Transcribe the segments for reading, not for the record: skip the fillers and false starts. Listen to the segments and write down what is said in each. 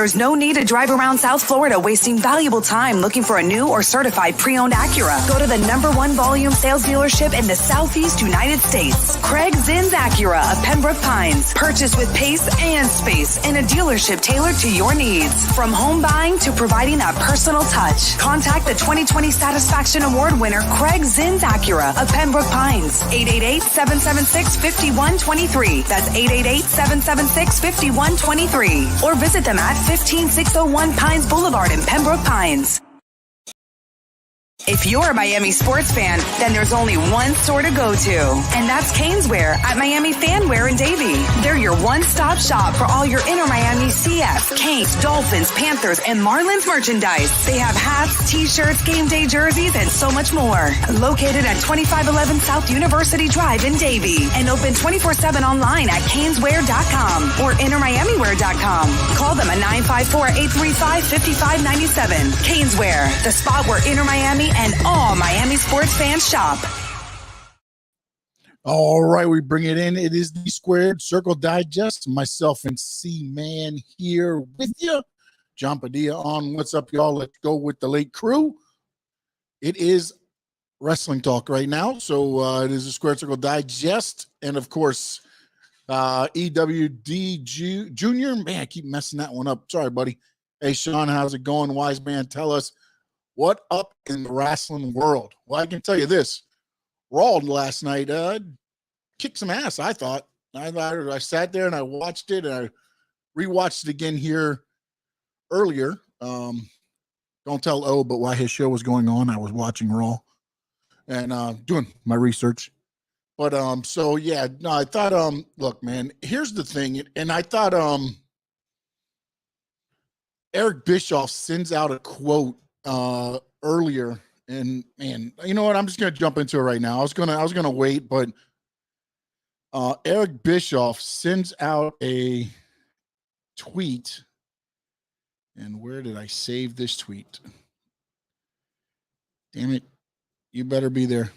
There's no need to drive around South Florida wasting valuable time looking for a new or certified pre-owned Acura. Go to the #1 volume sales dealership in the Southeast United States. Craig Zinn's Acura of Pembroke Pines. Purchase with pace and space in a dealership tailored to your needs. From home buying to providing that personal touch. Contact the 2020 Satisfaction Award winner Craig Zinn's Acura of Pembroke Pines. 888-776-5123. That's 888-776-5123. Or visit them at 15601 Pines Boulevard in Pembroke Pines. If you're a Miami sports fan, then there's only one store to go to, and that's Caneswear at Miami Fanwear in Davie. They're your one-stop shop for all your Inter Miami CF, Canes, Dolphins, Panthers, and Marlins merchandise. They have hats, t-shirts, game day jerseys, and so much more. Located at 2511 South University Drive in Davie, and open 24/7 online at caneswear.com or intermiamiwear.com. Call them at 954-835-5597. Caneswear, the spot where Inter Miami and all Miami sports fans shop. All right, we bring it in. It is the Squared Circle Digest. Myself and C-Man here with you. John Padilla on What's Up, y'all. Let's go with the late crew. It is wrestling talk right now, so it is the Squared Circle Digest. And, of course, EWD Junior. Man, I keep messing that one up. Sorry, buddy. Hey, Sean, how's it going? Wise man, tell us. What up in the wrestling world? Well, I can tell you this. Raw last night kicked some ass, I thought. I sat there and I watched it, and I rewatched it again here earlier. Don't tell O, but while his show was going on, I was watching Raw and doing my research. But so yeah, no, I thought look, man, here's the thing, and I thought Eric Bischoff sends out a quote earlier, and man, you know what? I'm just gonna jump into it right now. I was gonna wait, but Eric Bischoff sends out a tweet, and where did I save this tweet? Damn it! You better be there.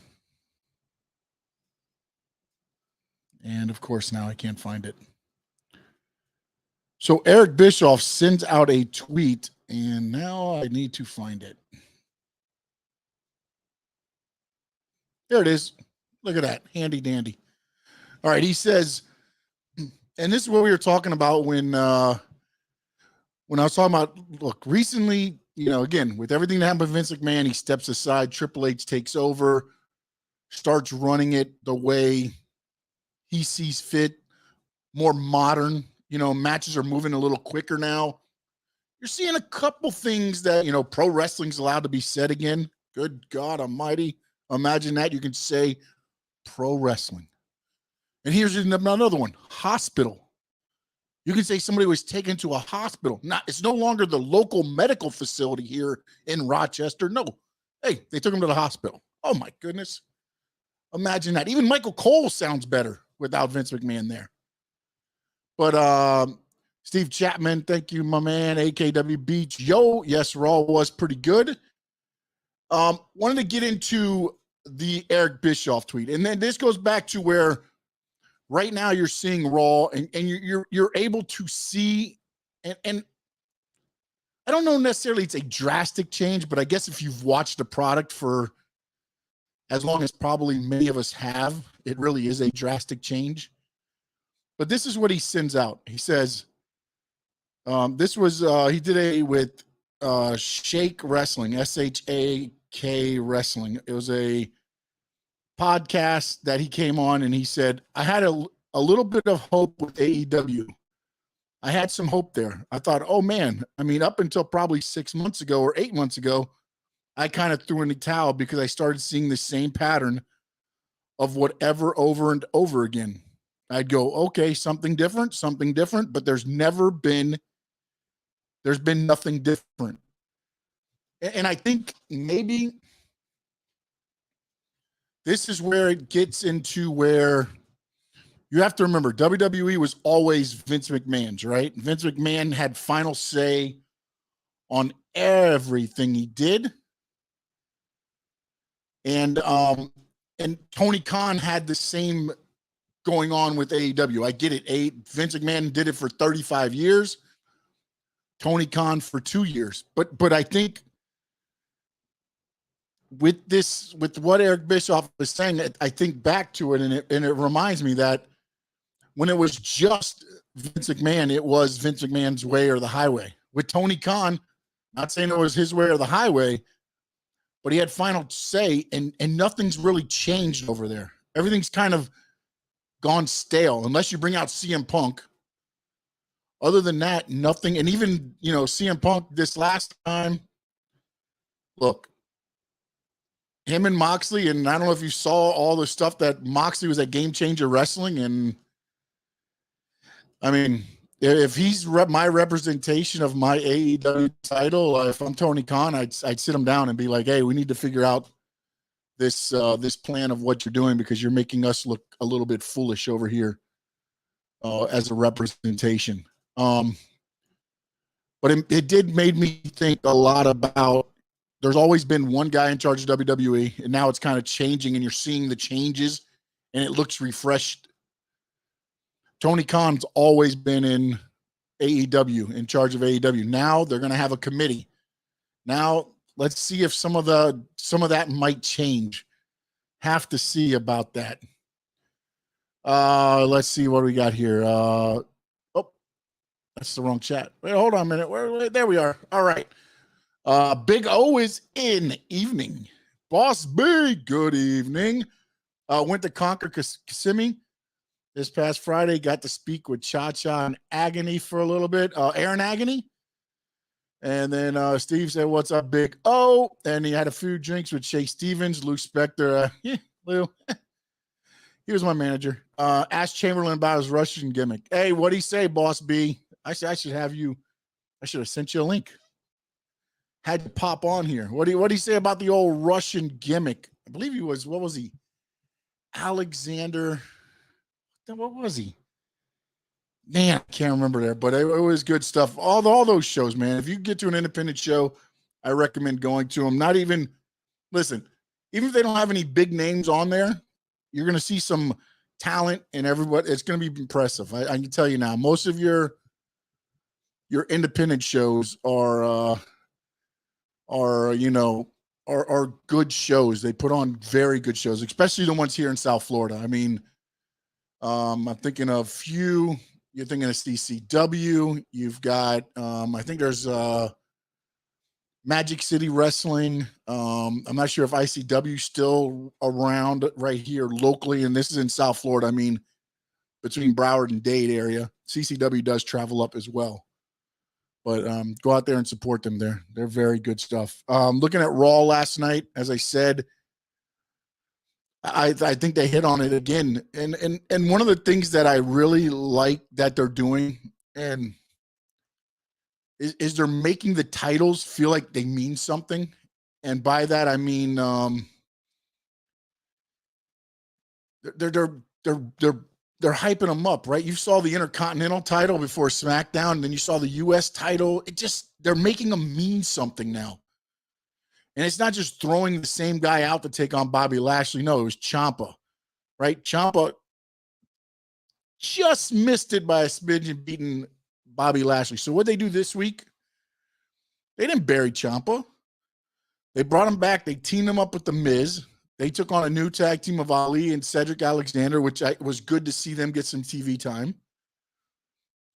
And of course, now I can't find it. So Eric Bischoff sends out a tweet. And now I need to find it. There it is. Look at that. Handy dandy. All right. He says, and this is what we were talking about when I was talking about, look, recently, you know, again, with everything that happened with Vince McMahon, he steps aside. Triple H takes over, starts running it the way he sees fit, more modern. You know, matches are moving a little quicker now. You're seeing a couple things that, you know, pro wrestling's allowed to be said again. Good God almighty. Imagine that. You can say pro wrestling. And here's another one. Hospital. You can say somebody was taken to a hospital. It's no longer the local medical facility here in Rochester. No. Hey, they took him to the hospital. Oh, my goodness. Imagine that. Even Michael Cole sounds better without Vince McMahon there. But, Steve Chapman, thank you, my man. AKW Beach. Yo, yes, Raw was pretty good. Wanted to get into the Eric Bischoff tweet. And then this goes back to where right now you're seeing Raw and you're able to see, and I don't know necessarily it's a drastic change, but I guess if you've watched the product for as long as probably many of us have, it really is a drastic change. But this is what he sends out. He says, this was, he did a with Shake Wrestling, SHAK Wrestling. It was a podcast that he came on and he said, I had a little bit of hope with AEW. I had some hope there. I thought, oh man, I mean, up until probably 6 months ago or 8 months ago, I kind of threw in the towel because I started seeing the same pattern of whatever over and over again. I'd go, okay, something different, but there's been nothing different. And I think maybe this is where it gets into where you have to remember WWE was always Vince McMahon's, right? Vince McMahon had final say on everything he did. And Tony Khan had the same going on with AEW. I get it. Vince McMahon did it for 35 years. Tony Khan for 2 years. But I think with what Eric Bischoff was saying, I think back to it, and it reminds me that when it was just Vince McMahon, it was Vince McMahon's way or the highway. With Tony Khan, not saying it was his way or the highway, but he had final say, and nothing's really changed over there. Everything's kind of gone stale, unless you bring out CM Punk. Other than that, nothing. And even, CM Punk this last time, look, him and Moxley, and I don't know if you saw all the stuff that Moxley was at Game Changer Wrestling, and I mean, if he's my representation of my AEW title, if I'm Tony Khan, I'd sit him down and be like, hey, we need to figure out this plan of what you're doing, because you're making us look a little bit foolish over here as a representation. But it did made me think a lot about, there's always been one guy in charge of WWE, and now it's kind of changing, and you're seeing the changes, and it looks refreshed. Tony Khan's always been in AEW, in charge of AEW. Now they're going to have a committee. Now let's see if some of that might change. Have to see about that. Let's see what we got here. Oh, that's the wrong chat. Wait, hold on a minute. Wait, there we are. All right. Big O is in. Evening. Boss B, good evening. Went to Conquer Kissimmee this past Friday. Got to speak with Cha-Cha and Agony for a little bit. Aaron Agony. And then Steve said, what's up, Big O? And he had a few drinks with Shay Stevens, Lou Spector. Lou. He was my manager. Asked Chamberlain about his Russian gimmick. Hey, what'd he say, Boss B? I should have sent you a link. Had to pop on here. What'd he say about the old Russian gimmick? I believe he was, what was he? Alexander. What was he? Man, I can't remember there, but it was good stuff. All those shows, man. If you get to an independent show, I recommend going to them. Listen, even if they don't have any big names on there, you're going to see some talent and everybody. It's going to be impressive. I can tell you now, most of your independent shows are good shows. They put on very good shows, especially the ones here in South Florida. I mean, I'm thinking of few. You're thinking of CCW. You've got, I think there's Magic City Wrestling. I'm not sure if ICW is still around right here locally, and this is in South Florida. I mean, between Broward and Dade area. CCW does travel up as well. But go out there and support them there. They're very good stuff. Looking at Raw last night, as I said, I think they hit on it again. And one of the things that I really like that they're doing and is they're making the titles feel like they mean something. And by that I mean they're hyping them up, right? You saw the Intercontinental title before SmackDown, and then you saw the US title. They're making them mean something now. And it's not just throwing the same guy out to take on Bobby Lashley. No, it was Ciampa, right? Ciampa just missed it by a smidgen beating Bobby Lashley. So what they do this week, they didn't bury Ciampa. They brought him back. They teamed him up with The Miz. They took on a new tag team of Ali and Cedric Alexander, which was good to see them get some TV time.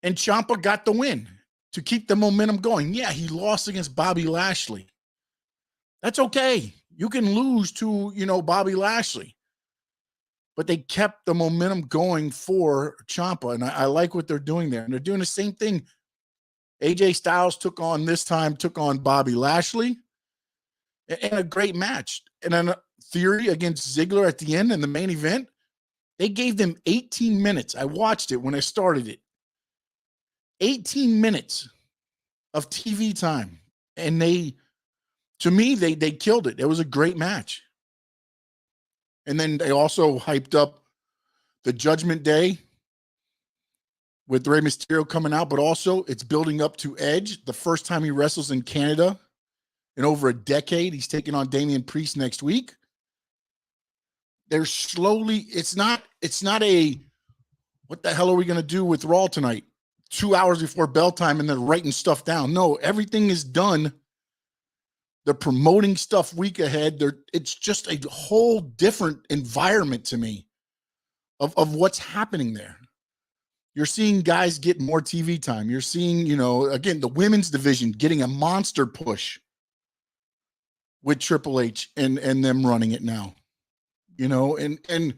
And Ciampa got the win to keep the momentum going. Yeah, he lost against Bobby Lashley. That's okay. You can lose to, Bobby Lashley. But they kept the momentum going for Ciampa, and I like what they're doing there. And they're doing the same thing. AJ Styles took on Bobby Lashley in a great match. And then Theory against Ziggler at the end in the main event, they gave them 18 minutes. I watched it when I started it. 18 minutes of TV time. And to me, they killed it. It was a great match. And then they also hyped up the Judgment Day with Rey Mysterio coming out, but also it's building up to Edge, the first time he wrestles in Canada in over a decade. He's taking on Damian Priest next week. They're slowly, it's not a, what the hell are we going to do with Raw tonight? 2 hours before bell time and they're writing stuff down. No, everything is done. They're promoting stuff week ahead. It's just a whole different environment to me of what's happening there. You're seeing guys get more TV time. You're seeing, again, the women's division getting a monster push with Triple H and them running it now. And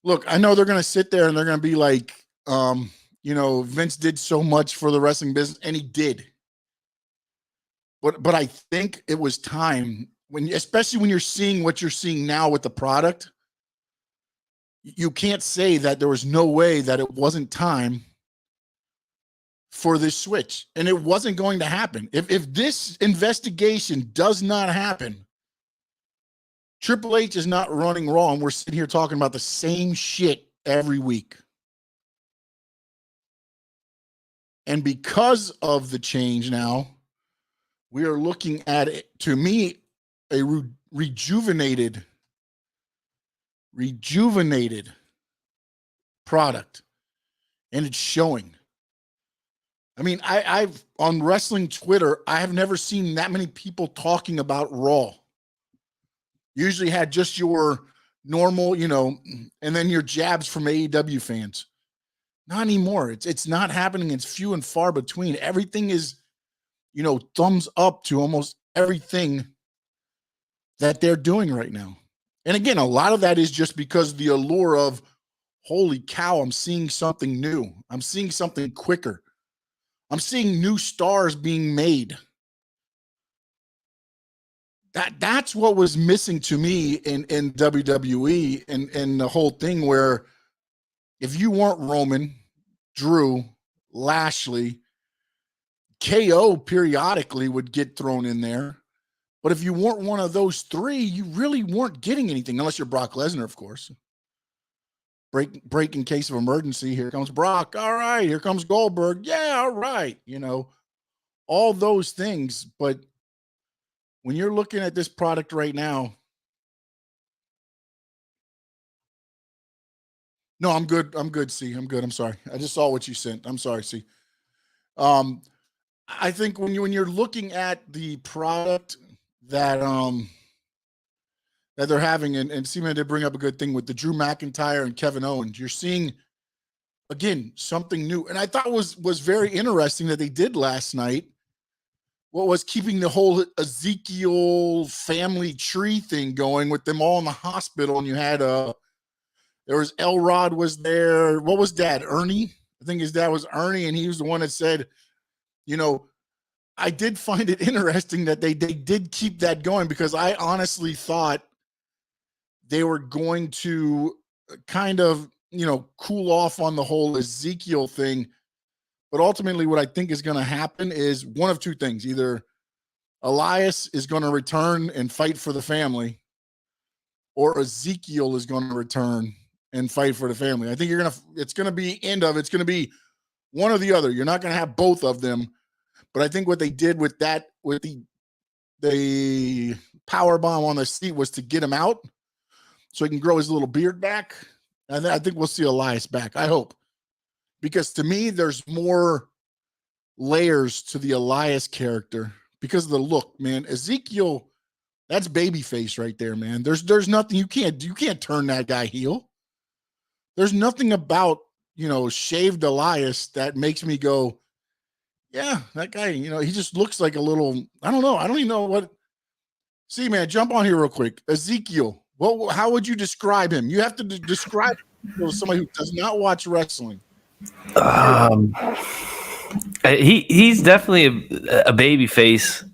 look, I know they're going to sit there and they're going to be like, Vince did so much for the wrestling business, and he did. But I think it was time especially when you're seeing what you're seeing now with the product. You can't say that there was no way that it wasn't time for this switch, and it wasn't going to happen. If this investigation does not happen, Triple H is not running Raw, and we're sitting here talking about the same shit every week. And because of the change now, we are looking at it, to me, a rejuvenated product, and it's showing. I mean, I've on wrestling Twitter, I have never seen that many people talking about Raw. Usually had just your normal, and then your jabs from AEW fans. Not anymore. It's not happening. It's few and far between. Everything is, thumbs up to almost everything that they're doing right now. And again, a lot of that is just because the allure of, holy cow, I'm seeing something new. I'm seeing something quicker. I'm seeing new stars being made. That's what was missing to me in WWE and the whole thing, where if you weren't Roman, Drew, Lashley, KO periodically would get thrown in there. But if you weren't one of those three, you really weren't getting anything, unless you're Brock Lesnar, of course. Break in case of emergency. Here comes Brock. All right. Here comes Goldberg. Yeah, all right. All those things. But when you're looking at this product right now, no, I'm good. I'm good, C. I'm good. I'm sorry. I just saw what you sent. I'm sorry, C. I think when you're looking at the product that they're having, and C-Man did bring up a good thing with the Drew McIntyre and Kevin Owens, you're seeing, again, something new. And I thought was very interesting that they did last night. What was keeping the whole Ezekiel family tree thing going with them all in the hospital. And you had there was Elrod was there. What was dad? Ernie? I think his dad was Ernie. And he was the one that said, I did find it interesting that they did keep that going, because I honestly thought they were going to kind of, cool off on the whole Ezekiel thing. But ultimately what I think is going to happen is one of two things. Either Elias is going to return and fight for the family, or Ezekiel is going to return and fight for the family. I think it's going to be one or the other. You're not going to have both of them. But I think what they did with the power bomb on the seat was to get him out so he can grow his little beard back. And I think we'll see Elias back. I hope. Because to me, there's more layers to the Elias character because of the look, man. Ezekiel, that's babyface right there, man. There's nothing you can't turn that guy heel. There's nothing about, shaved Elias that makes me go, yeah, that guy, he just looks like a little, I don't know. I don't even know what. See, man, jump on here real quick. Ezekiel, how would you describe him? You have to describe him to somebody who does not watch wrestling. He's definitely a baby face,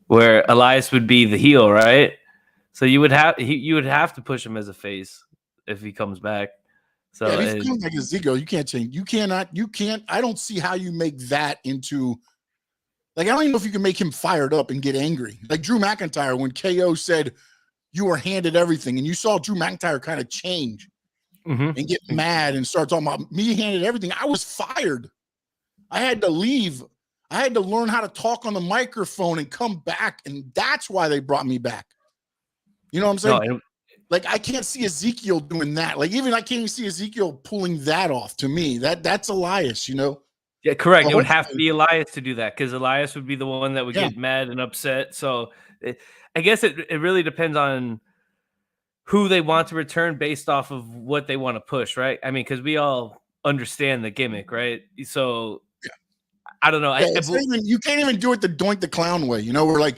where Elias would be the heel, right? So you would have to push him as a face if he comes back. So yeah, if he comes like Ezekiel, you can't change. You can't. I don't see how you make that into, like, I don't even know if you can make him fired up and get angry. Like Drew McIntyre, when KO said you were handed everything, and you saw Drew McIntyre kind of change and get mad and start talking about me handed everything. I was fired. I had to leave. I had to learn how to talk on the microphone and come back, and that's why they brought me back. You know what I'm saying? No, like, I can't see Ezekiel doing that. Like, even I can't even see Ezekiel pulling that off. To me, that's Elias, Yeah, correct. It would have to Hopefully, be Elias to do that because Elias would be the one that would yeah. get mad and upset. So I guess it really depends on who they want to return based off of what they want to push, right? I mean, because we all understand the gimmick, right? So I don't know. Yeah, it's not even, you can't even do it the Doink the Clown way, where like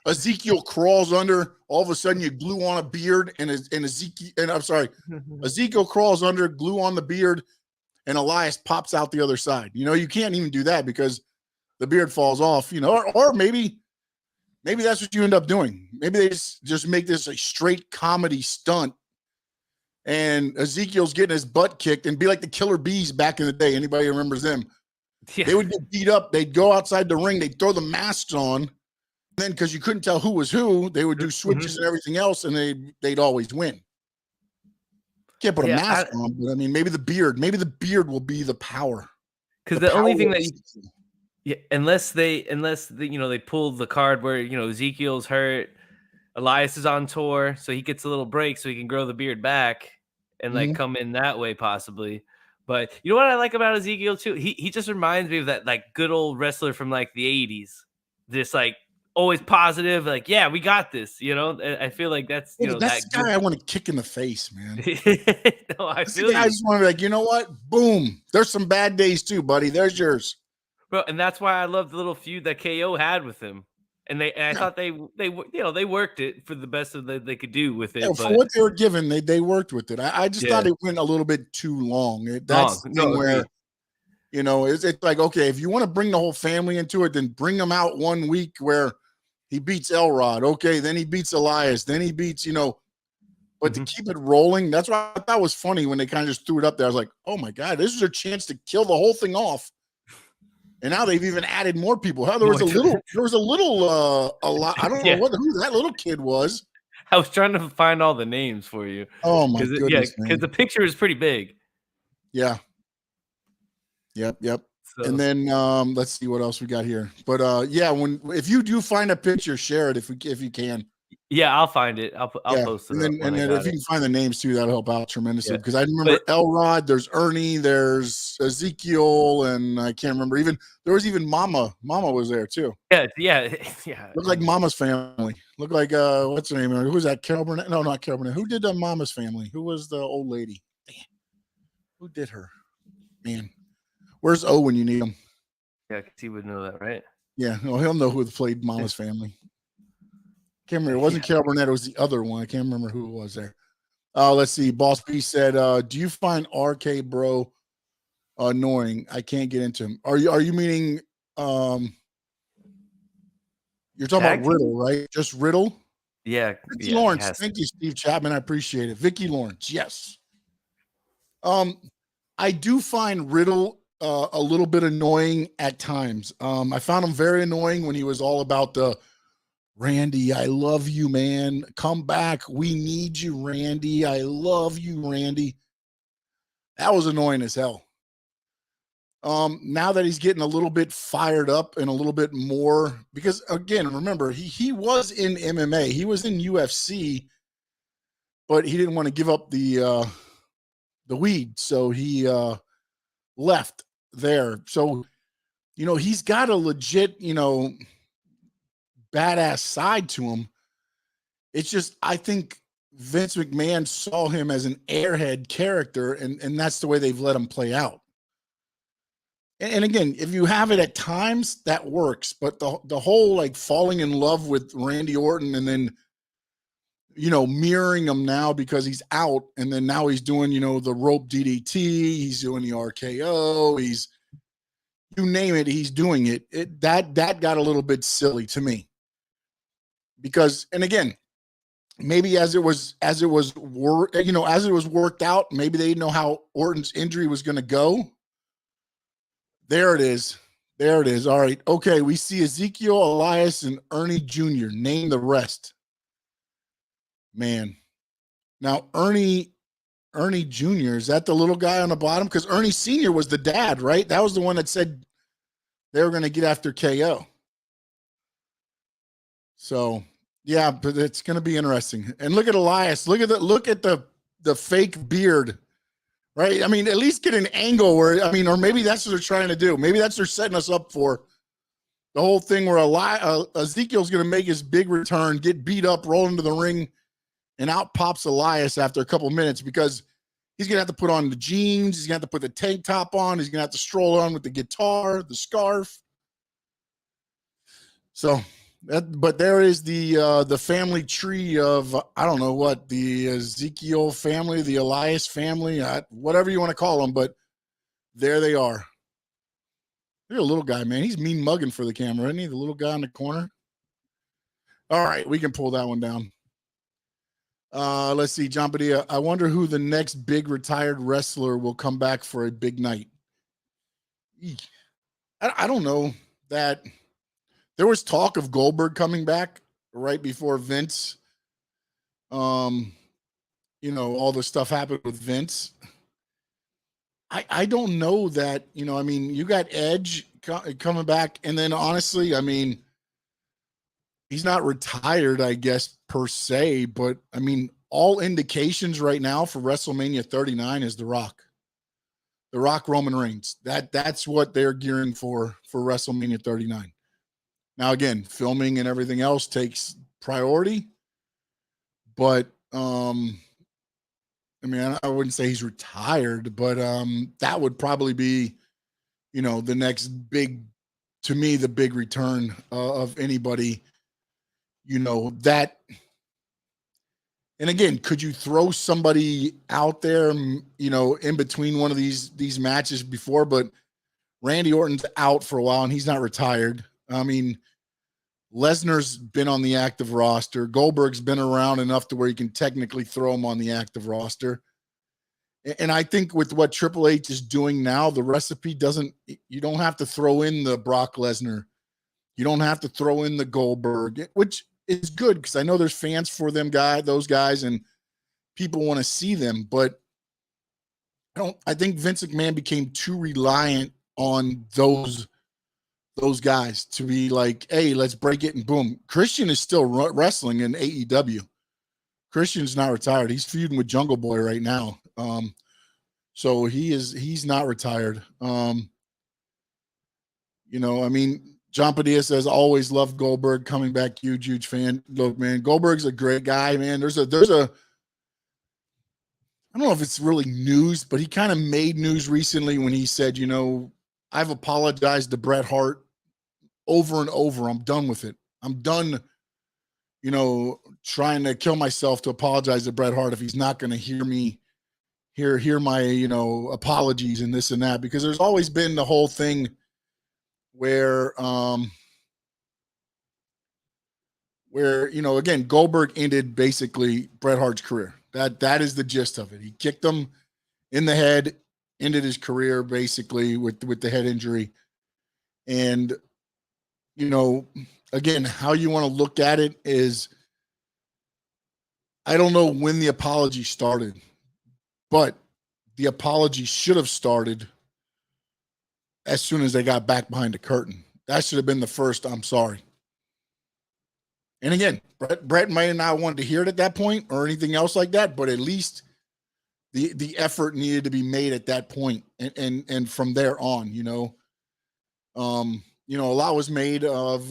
Ezekiel crawls under, all of a sudden you glue on a beard and Ezekiel crawls under, glue on the beard, and Elias pops out the other side. You can't even do that because the beard falls off, or maybe that's what you end up doing. Maybe they just make this a straight comedy stunt and Ezekiel's getting his butt kicked and be like the Killer Bees back in the day. Anybody remembers them? Yeah. They would get beat up. They'd go outside the ring. They'd throw the masks on. And then because you couldn't tell who was who, they would do switches and everything else, and they'd always win. Can't put a mask on, but I mean, maybe the beard will be the power. Because the only thing that unless they they pull the card where Ezekiel's hurt, Elias is on tour, so he gets a little break so he can grow the beard back and like come in that way possibly. But you know what I like about Ezekiel too? He just reminds me of that like good old wrestler from like the 80s. Just like always positive, like, yeah, we got this, I feel like that's that's the guy I want to kick in the face, man. No, I just want to be like, you know what? Boom. There's some bad days too, buddy. There's yours. Bro, and that's why I love the little feud that KO had with him. And I thought they worked it for the best of they could do with it. For what they were given, they worked with it. I just thought it went a little bit too long. That's the thing where, it's like, okay, if you want to bring the whole family into it, then bring them out 1 week where he beats Elrod. Okay, then he beats Elias. Then he beats, but to keep it rolling, that's what I thought was funny when they kind of just threw it up there. I was like, oh my God, this is their chance to kill the whole thing off. And now they've even added more people. There was a lot. I don't know who that little kid was. I was trying to find all the names for you. Oh my goodness, because the picture is pretty big. Yeah. Yep. So. And then let's see what else we got here. But if you do find a picture, share it if you can. Yeah, I'll find it. I'll post it. And then if you can find the names too, that'll help out tremendously. Because I remember Elrod, there's Ernie, there's Ezekiel, and I can't remember there was even Mama. Mama was there too. Yeah. Looked like Mama's Family. Looked like what's her name? Who was that? Carol Burnett? No, not Carol Burnett. Who did Mama's Family? Who was the old lady? Damn. Who did her? Man. Where's O when you need him? Yeah, because he would know that, right? Yeah, well, he'll know who played Mama's Family. Can't remember. It wasn't Carol Burnett. It was the other one. I can't remember who it was there. Let's see. Boss B said, "Do you find RK Bro annoying? I can't get into him. Are you meaning? You're talking about Riddle, right? Just Riddle? Yeah. Vicky Lawrence. Thank you, Steve Chapman. I appreciate it. Vicky Lawrence. Yes. I do find Riddle a little bit annoying at times. I found him very annoying when he was all about the Randy, I love you, man. Come back. We need you, Randy. I love you, Randy. That was annoying as hell. Now that he's getting a little bit fired up and a little bit more, because again, remember, he was in MMA. He was in UFC, but he didn't want to give up the weed. So he left there. So, he's got a legit, badass side to him. It's just, I think Vince McMahon saw him as an airhead character, and that's the way they've let him play out. And again, if you have it at times, that works. But the whole like falling in love with Randy Orton and then, mirroring him now because he's out, and then now he's doing, the rope DDT, he's doing the RKO, he's, you name it, he's doing it. That got a little bit silly to me. Because, and again, maybe as it was worked out, maybe they didn't know how Orton's injury was going to go. There it is. All right. Okay. We see Ezekiel, Elias, and Ernie Jr. Name the rest. Man. Now, Ernie Jr., is that the little guy on the bottom? Because Ernie Sr. was the dad, right? That was the one that said they were going to get after KO. So, yeah, but it's going to be interesting. And look at Elias. Look at the fake beard right? I mean, at least get an angle where, I mean, or maybe that's what they're trying to do. Maybe that's what they're setting us up for. The whole thing where Ezekiel's going to make his big return, get beat up, roll into the ring, and out pops Elias after a couple minutes because he's going to have to put on the jeans. He's going to have to put the tank top on. He's going to have to stroll on with the guitar, the scarf. So, but there is the family tree of, I don't know what, the Ezekiel family, the Elias family, whatever you want to call them, but there they are. You're a little guy, man. He's mean mugging for the camera, isn't he? The little guy in the corner. All right, we can pull that one down. Let's see, John Padilla. I wonder who the next big retired wrestler will come back for a big night. I don't know that. There was talk of Goldberg coming back right before Vince. All the stuff happened with Vince. I don't know that, I mean, you got Edge coming back. And then honestly, I mean, he's not retired, I guess, per se. But I mean, all indications right now for WrestleMania 39 is The Rock. The Rock, Roman Reigns. That's what they're gearing for WrestleMania 39. Now, again, filming and everything else takes priority. But I mean, I wouldn't say he's retired, but that would probably be, the next big, to me, the big return of anybody, that. And again, could you throw somebody out there, in between one of these matches before? But Randy Orton's out for a while and he's not retired. I mean, Lesnar's been on the active roster. Goldberg's been around enough to where you can technically throw him on the active roster. And I think with what Triple H is doing now, the recipe you don't have to throw in the Brock Lesnar. You don't have to throw in the Goldberg, which is good because I know there's fans for those guys, and people want to see them. But I think Vince McMahon became too reliant on those guys to be like, hey, let's break it and boom. Christian is still wrestling in AEW. Christian's not retired. He's feuding with Jungle Boy right now. So he's not retired. I mean, John Padilla says, always loved Goldberg, coming back, huge fan. Look, man, Goldberg's a great guy, man. There's a I don't know if it's really news, but he kind of made news recently when he said, I've apologized to Bret Hart over and over. I'm done with it. I'm done, trying to kill myself to apologize to Bret Hart if he's not going to hear me, hear my, apologies and this and that, because there's always been the whole thing where, again, Goldberg ended basically Bret Hart's career. That is the gist of it. He kicked him in the head, ended his career basically with the head injury. And, again, how you want to look at it is, I don't know when the apology started, but the apology should have started as soon as they got back behind the curtain. That should have been the first, I'm sorry. And again, Bret might not want to hear it at that point or anything else like that, but at least the effort needed to be made at that point, and from there on, a lot was made of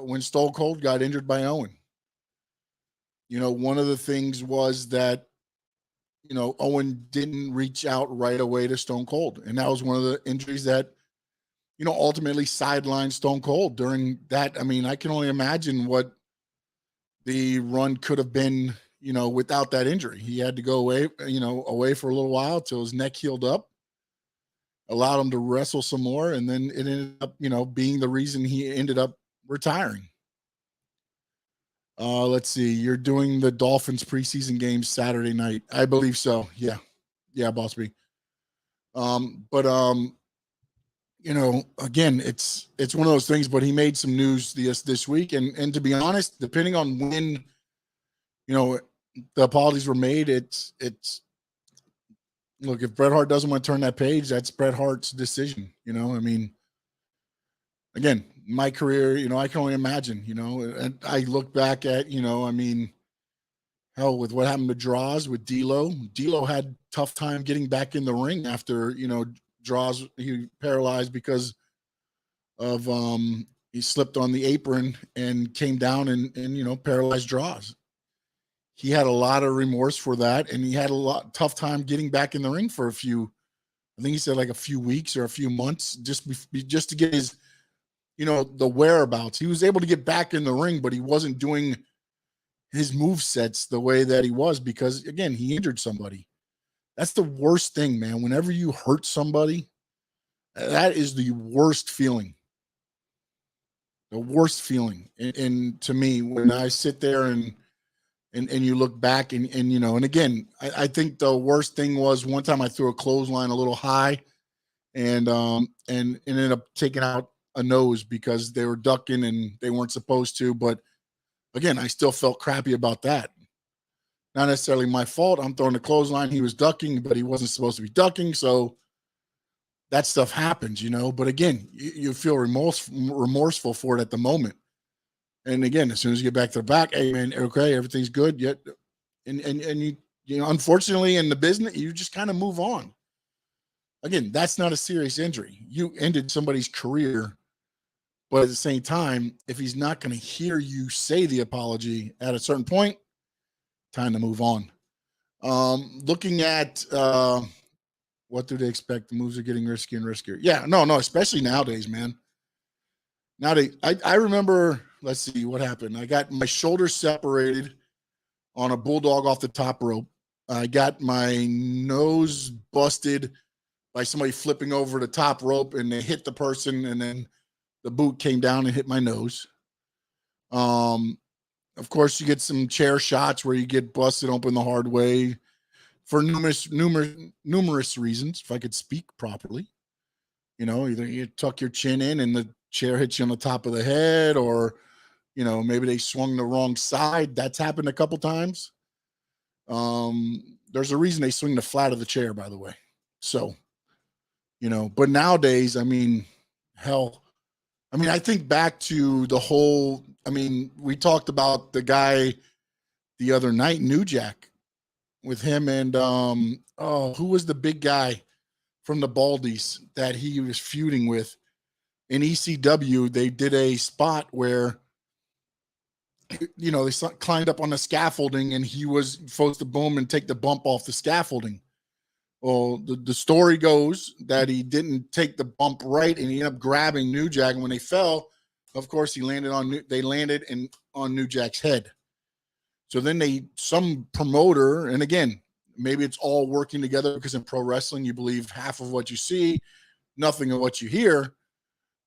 when Stone Cold got injured by Owen. One of the things was that, Owen didn't reach out right away to Stone Cold, and that was one of the injuries that, ultimately sidelined Stone Cold during that. I mean, I can only imagine what the run could have been, without that injury. He had to go away for a little while till his neck healed up, allowed him to wrestle some more, and then it ended up, being the reason he ended up retiring. Let's see. You're doing the Dolphins preseason games Saturday night. I believe so. Yeah. Yeah, Boss B. Again, it's one of those things, but he made some news this week. And to be honest, depending on when, the apologies were made, it's look, if Bret Hart doesn't want to turn that page, that's Bret Hart's decision. I mean, again, my career, I can only imagine, and I look back at, Hell, with what happened to Draws with D'Lo. D'Lo had tough time getting back in the ring after, Draws, he paralyzed because of he slipped on the apron and came down and paralyzed Draws. He had a lot of remorse for that, and he had tough time getting back in the ring for I think he said like a few weeks or a few months just to get his, the whereabouts. He was able to get back in the ring, but he wasn't doing his move sets the way that he was because, again, he injured somebody. That's the worst thing, man. Whenever you hurt somebody, that is the worst feeling. The worst feeling. And to me, when I sit there and you look back and again, I think the worst thing was one time I threw a clothesline a little high and ended up taking out a nose because they were ducking and they weren't supposed to. But again, I still felt crappy about that. Not necessarily my fault. I'm throwing the clothesline. He was ducking, but he wasn't supposed to be ducking. So that stuff happens, But again, you feel remorseful for it at the moment. And again, as soon as you get back to the back, hey man, okay, everything's good. Yet, and you unfortunately in the business, you just kind of move on. Again, that's not a serious injury. You ended somebody's career, but at the same time, if he's not going to hear you say the apology at a certain point, time to move on. Looking at what do they expect? The moves are getting riskier and riskier. Yeah, no, especially nowadays, man. Nowadays, I remember. Let's see what happened. I got my shoulder separated on a bulldog off the top rope. I got my nose busted by somebody flipping over the top rope, and they hit the person, and then the boot came down and hit my nose. Of course, you get some chair shots where you get busted open the hard way for numerous reasons. If I could speak properly, either you tuck your chin in and the chair hits you on the top of the head, or maybe they swung the wrong side. That's happened a couple times. There's a reason they swing the flat of the chair, by the way. So, but nowadays, I mean, hell, I think back to the whole, we talked about the guy the other night, New Jack, with him and, who was the big guy from the Baldies that he was feuding with in ECW? They did a spot where, they climbed up on the scaffolding and he was supposed to boom and take the bump off the scaffolding. Well, the story goes that he didn't take the bump right and he ended up grabbing New Jack. And when they fell, of course, they landed on New Jack's head. So then some promoter, and again, maybe it's all working together because in pro wrestling, you believe half of what you see, nothing of what you hear.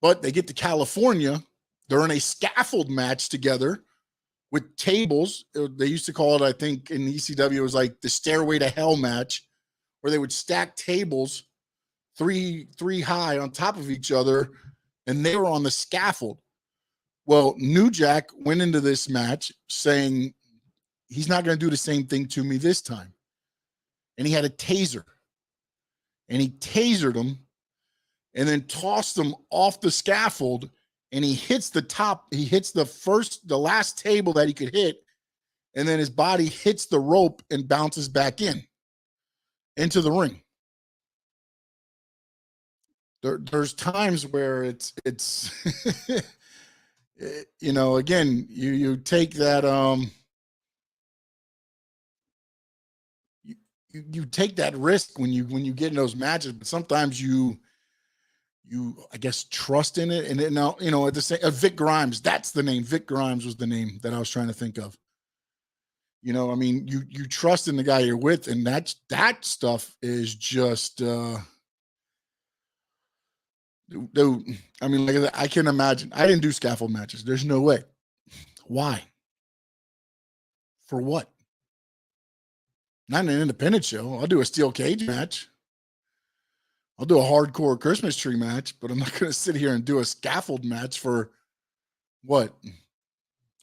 But they get to California. They're in a scaffold match together with tables. They used to call it, I think, in ECW, it was like the Stairway to Hell match, where they would stack tables three high on top of each other, and they were on the scaffold. Well, New Jack went into this match saying he's not going to do the same thing to me this time. And he had a taser. And he tasered him and then tossed him off the scaffold, and he hits the last table that he could hit, and then his body hits the rope and bounces back into the ring. There's times where it's again, you take that you take that risk when you get in those matches, but sometimes you I guess trust in it. And then now, at the same, Vic Grimes, that's the name. Vic Grimes was the name that I was trying to think of. You trust in the guy you're with, and that stuff is just dude, I can imagine. I didn't do scaffold matches. There's no way. Why? For what? Not an independent show. I'll do a steel cage match. I'll do a hardcore Christmas tree match, but I'm not going to sit here and do a scaffold match for what?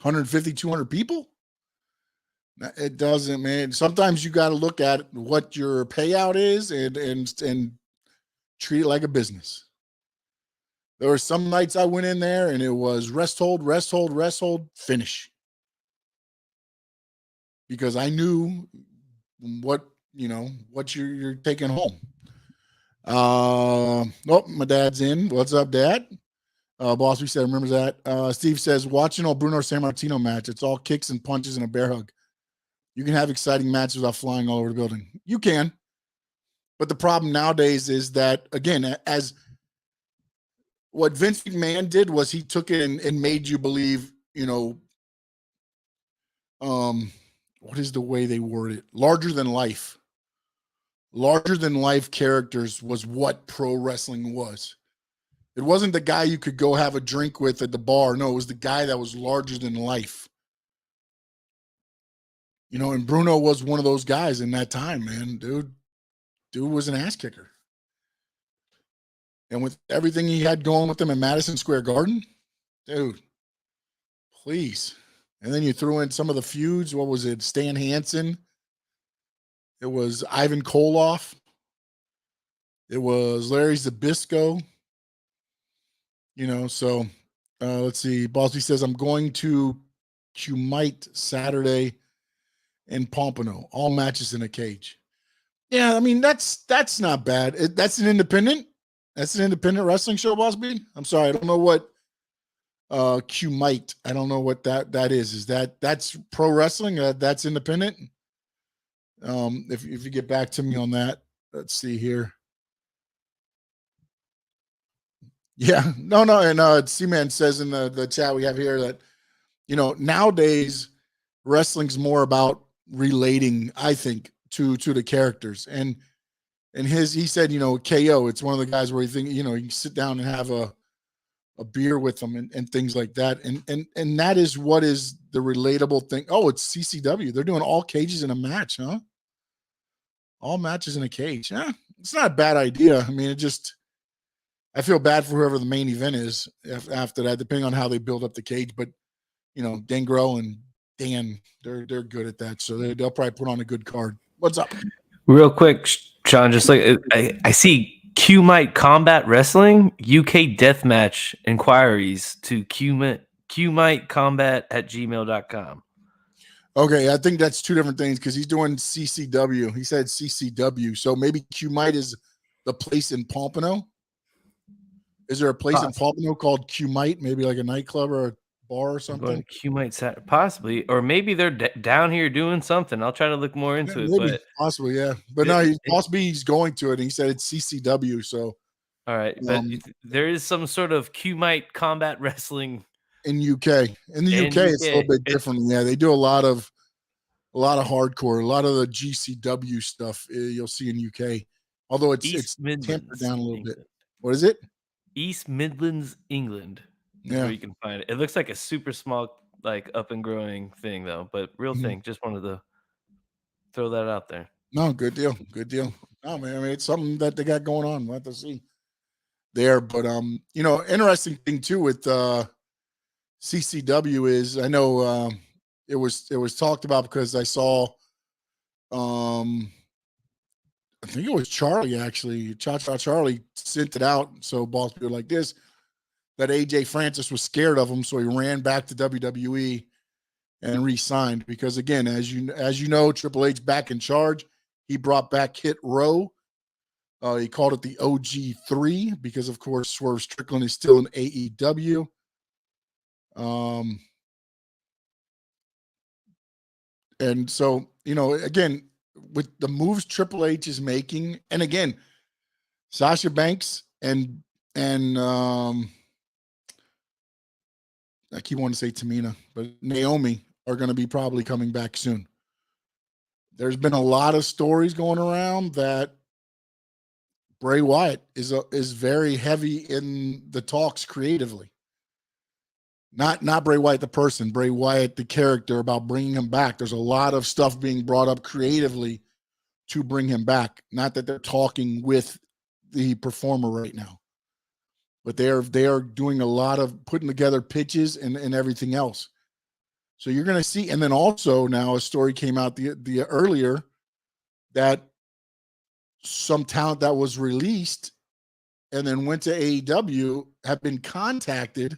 150, 200 people? It doesn't, man. Sometimes you got to look at what your payout is and treat it like a business. There were some nights I went in there and it was rest hold, finish. because I knew what you're taking home. Oh, my dad's in. What's up, Dad? Boss, we said remembers that. Steve says watching old Bruno Sammartino match. It's all kicks and punches and a bear hug. You can have exciting matches without flying all over the building. You can, but the problem nowadays is that, again, as what Vince McMahon did was he took it and made you believe, what is the way they word it? Larger than life. Larger than life characters was what pro wrestling was. It wasn't the guy you could go have a drink with at the bar. No, it was the guy that was larger than life. And Bruno was one of those guys in that time, man. Dude was an ass kicker. And with everything he had going with him in Madison Square Garden, dude, please. And then you threw in some of the feuds. What was it? Stan Hansen. It was Ivan Koloff. It was Larry Zbyszko. So let's see. Bossy says, I'm going to Qmite Saturday in Pompano. All matches in a cage. Yeah, I mean, that's not bad. That's an independent wrestling show, Boss B. I'm sorry, I don't know what Qmite. I don't know what that is. Is that's pro wrestling? That's independent? If you get back to me on that, let's see here. Yeah, no, and C-Man says in the chat we have here that nowadays wrestling's more about relating, I think, to the characters. And he said, KO, it's one of the guys where you think, you can sit down and have a beer with them and things like that. And that is what is the relatable thing. Oh, it's CCW. They're doing all cages in a match, huh? All matches in a cage. Yeah, it's not a bad idea. I mean, I feel bad for whoever the main event is after that, depending on how they build up the cage. But, Dangro and Dan, they're good at that. So they'll probably put on a good card. What's up? Real quick, Sean, just like I see Qmite Combat Wrestling UK Deathmatch inquiries to qmitecombat@gmail.com. Okay, I think that's two different things because he's doing CCW. He said CCW. So maybe Qmite is the place in Pompano. Is there a place in Pompano called Qmite? Maybe like a nightclub or a bar or something? Qmite, possibly. Or maybe they're down here doing something. I'll try to look more into it. Maybe, possibly, yeah. But no, he's going to it. And he said it's CCW. So, all right. But there is some sort of Qmite Combat Wrestling in UK. In the UK, it's a little bit different. Yeah, they do a lot of hardcore, a lot of the GCW stuff you'll see in UK. Although it's tempered down a little bit. What is it? East Midlands, England. Yeah, where you can find it. It looks like a super small, like up and growing thing, though. But real thing. Just wanted to throw that out there. No, good deal. Good deal. No, man. I mean, it's something that they got going on. We'll have to see there. But interesting thing too with CCW is I know it was talked about because I saw I think it was Charlie actually. Charlie sent it out. So boss people like this, that AJ Francis was scared of him, so he ran back to WWE and re-signed. Because again, as you know, Triple H back in charge. He brought back Hit Row. He called it the OG3 because, of course, Swerve Strickland is still in AEW. And so, again, with the moves Triple H is making, and again, Sasha Banks and I keep wanting to say Tamina, but Naomi are going to be probably coming back soon. There's been a lot of stories going around that Bray Wyatt is very heavy in the talks creatively. Not Bray Wyatt the person, Bray Wyatt the character, about bringing him back. There's a lot of stuff being brought up creatively to bring him back. Not that they're talking with the performer right now, but they are doing a lot of putting together pitches and everything else. So you're going to see, and then also now a story came out the earlier that some talent that was released and then went to AEW have been contacted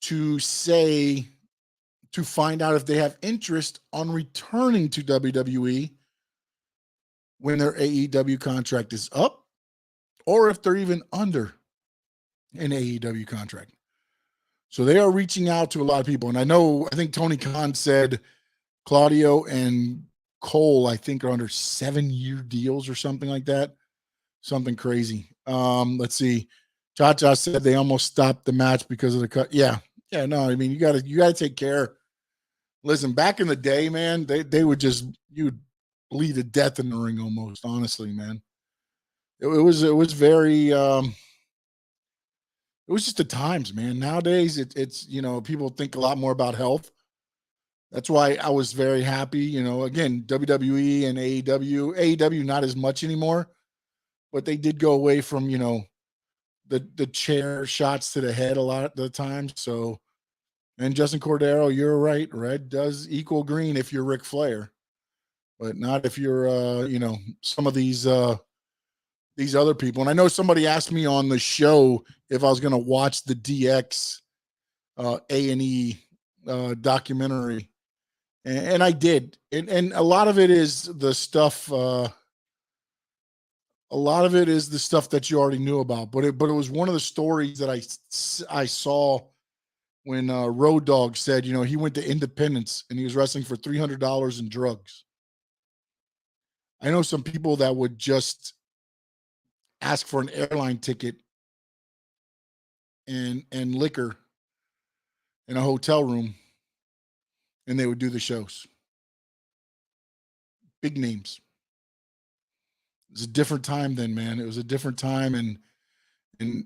to say to find out if they have interest on returning to WWE when their AEW contract is up, or if they're even under an AEW contract. So they are reaching out to a lot of people. And I think Tony Khan said Claudio and Cole, I think, are under 7-year deals or something like that. Something crazy. Let's see. Cha said they almost stopped the match because of the cut. Yeah. No, I mean, you gotta take care. Listen, back in the day, man, they would just, you'd bleed to death in the ring almost, honestly, man. It was very it was just the times, man. Nowadays, it's people think a lot more about health. That's why I was very happy. Again, WWE and AEW not as much anymore, but they did go away from the chair shots to the head a lot of the time. So, and Justin Cordero, you're right. Red does equal green if you're Ric Flair, but not if you're some of these other people. And I know somebody asked me on the show if I was going to watch the DX A&E documentary, and I did. And a lot of it is the stuff. A lot of it is the stuff that you already knew about. But it was one of the stories that I saw when Road Dogg said, he went to Independence and he was wrestling for $300 in drugs. I know some people that would just ask for an airline ticket and liquor in a hotel room, and they would do the shows. Big names. It was a different time then, man. It was a different time, and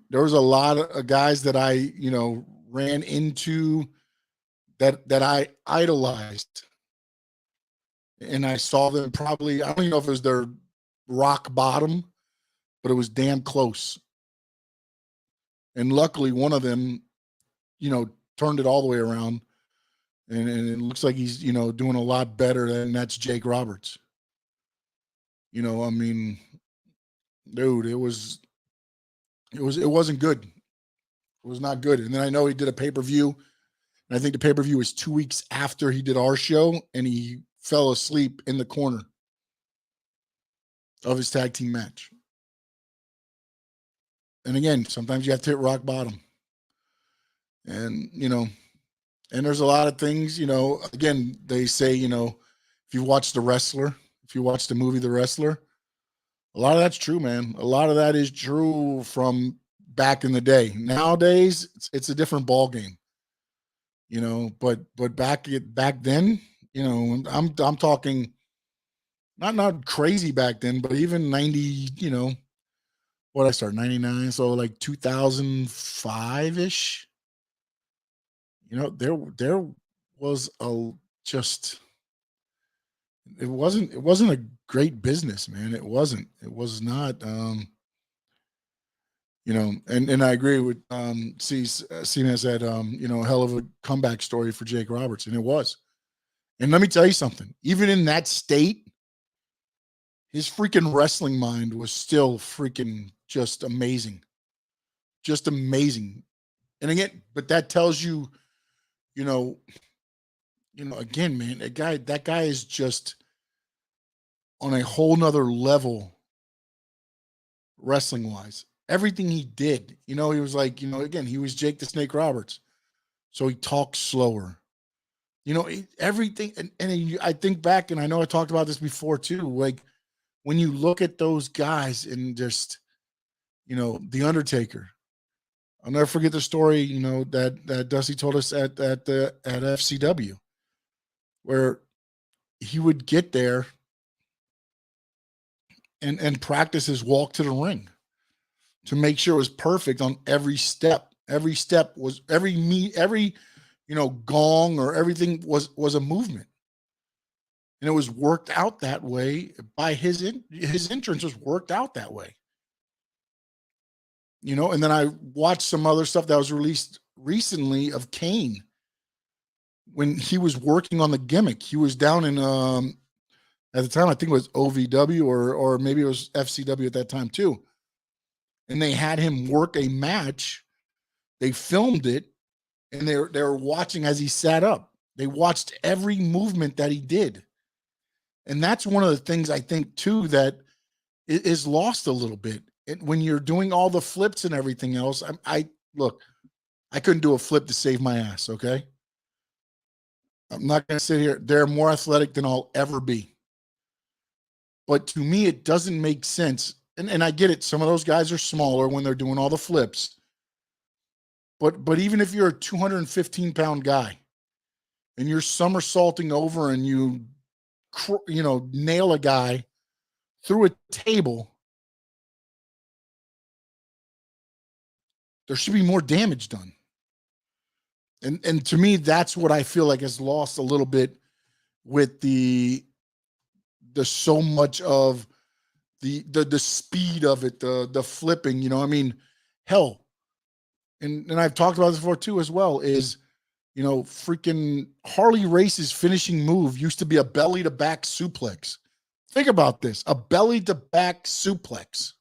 there was a lot of guys that I ran into that I idolized, and I saw them probably, I don't even know if it was their rock bottom, but it was damn close. And luckily one of them, turned it all the way around. And it looks like he's, doing a lot better, and that's Jake Roberts. I mean, dude, it wasn't good. It was not good. And then I know he did a pay-per-view, and I think the pay-per-view was 2 weeks after he did our show, and he fell asleep in the corner of his tag team match. And again, sometimes you have to hit rock bottom. And, and there's a lot of things, again, they say, if you watch The Wrestler, if you watch the movie The Wrestler, a lot of that's true, man. A lot of that is true from back in the day. Nowadays, it's a different ball game, but back then, I'm talking not crazy back then, but even 90, what I started 99, so like 2005-ish. There was it wasn't a great business, man. It was not, and I agree with C-Man said, a hell of a comeback story for Jake Roberts, and it was. And let me tell you something, even in that state, his freaking wrestling mind was still freaking just amazing. Just amazing. And again, but that tells you, again, man, that guy is just on a whole nother level wrestling wise. Everything he did, he was like, again, he was Jake the Snake Roberts. So he talks slower. Everything. And I think back, and I know I talked about this before too, like when you look at those guys and just, The Undertaker. I'll never forget the story, that Dusty told us at FCW, where he would get there and practice his walk to the ring to make sure it was perfect on every step. Every step was every gong or everything was a movement. And it was worked out that way by his entrance was worked out that way. And then I watched some other stuff that was released recently of Kane when he was working on the gimmick. He was down in at the time, I think it was OVW or maybe it was FCW at that time too. And they had him work a match. They filmed it, and they were watching as he sat up. They watched every movement that he did. And that's one of the things I think too that is lost a little bit. And when you're doing all the flips and everything else, I look, I couldn't do a flip to save my ass, okay? I'm not going to sit here. They're more athletic than I'll ever be. But to me, it doesn't make sense. And I get it. Some of those guys are smaller when they're doing all the flips. But even if you're a 215-pound guy and you're somersaulting over and you nail a guy through a table, there should be more damage done. And to me, that's what I feel like has lost a little bit with the so much of the speed of it, the flipping, I mean, hell. And I've talked about this before too, as well, is, freaking Harley Race's finishing move used to be a belly to back suplex. Think about this, a belly to back suplex.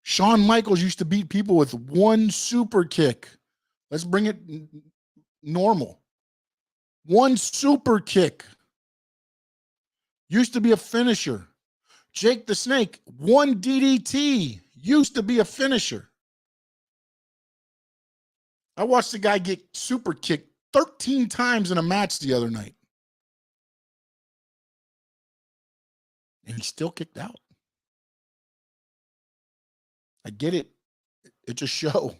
Shawn Michaels used to beat people with one super kick. Let's bring it normal. One super kick used to be a finisher. Jake the Snake, one DDT used to be a finisher. I watched the guy get super kicked 13 times in a match the other night. And he still kicked out. I get it. It's a show.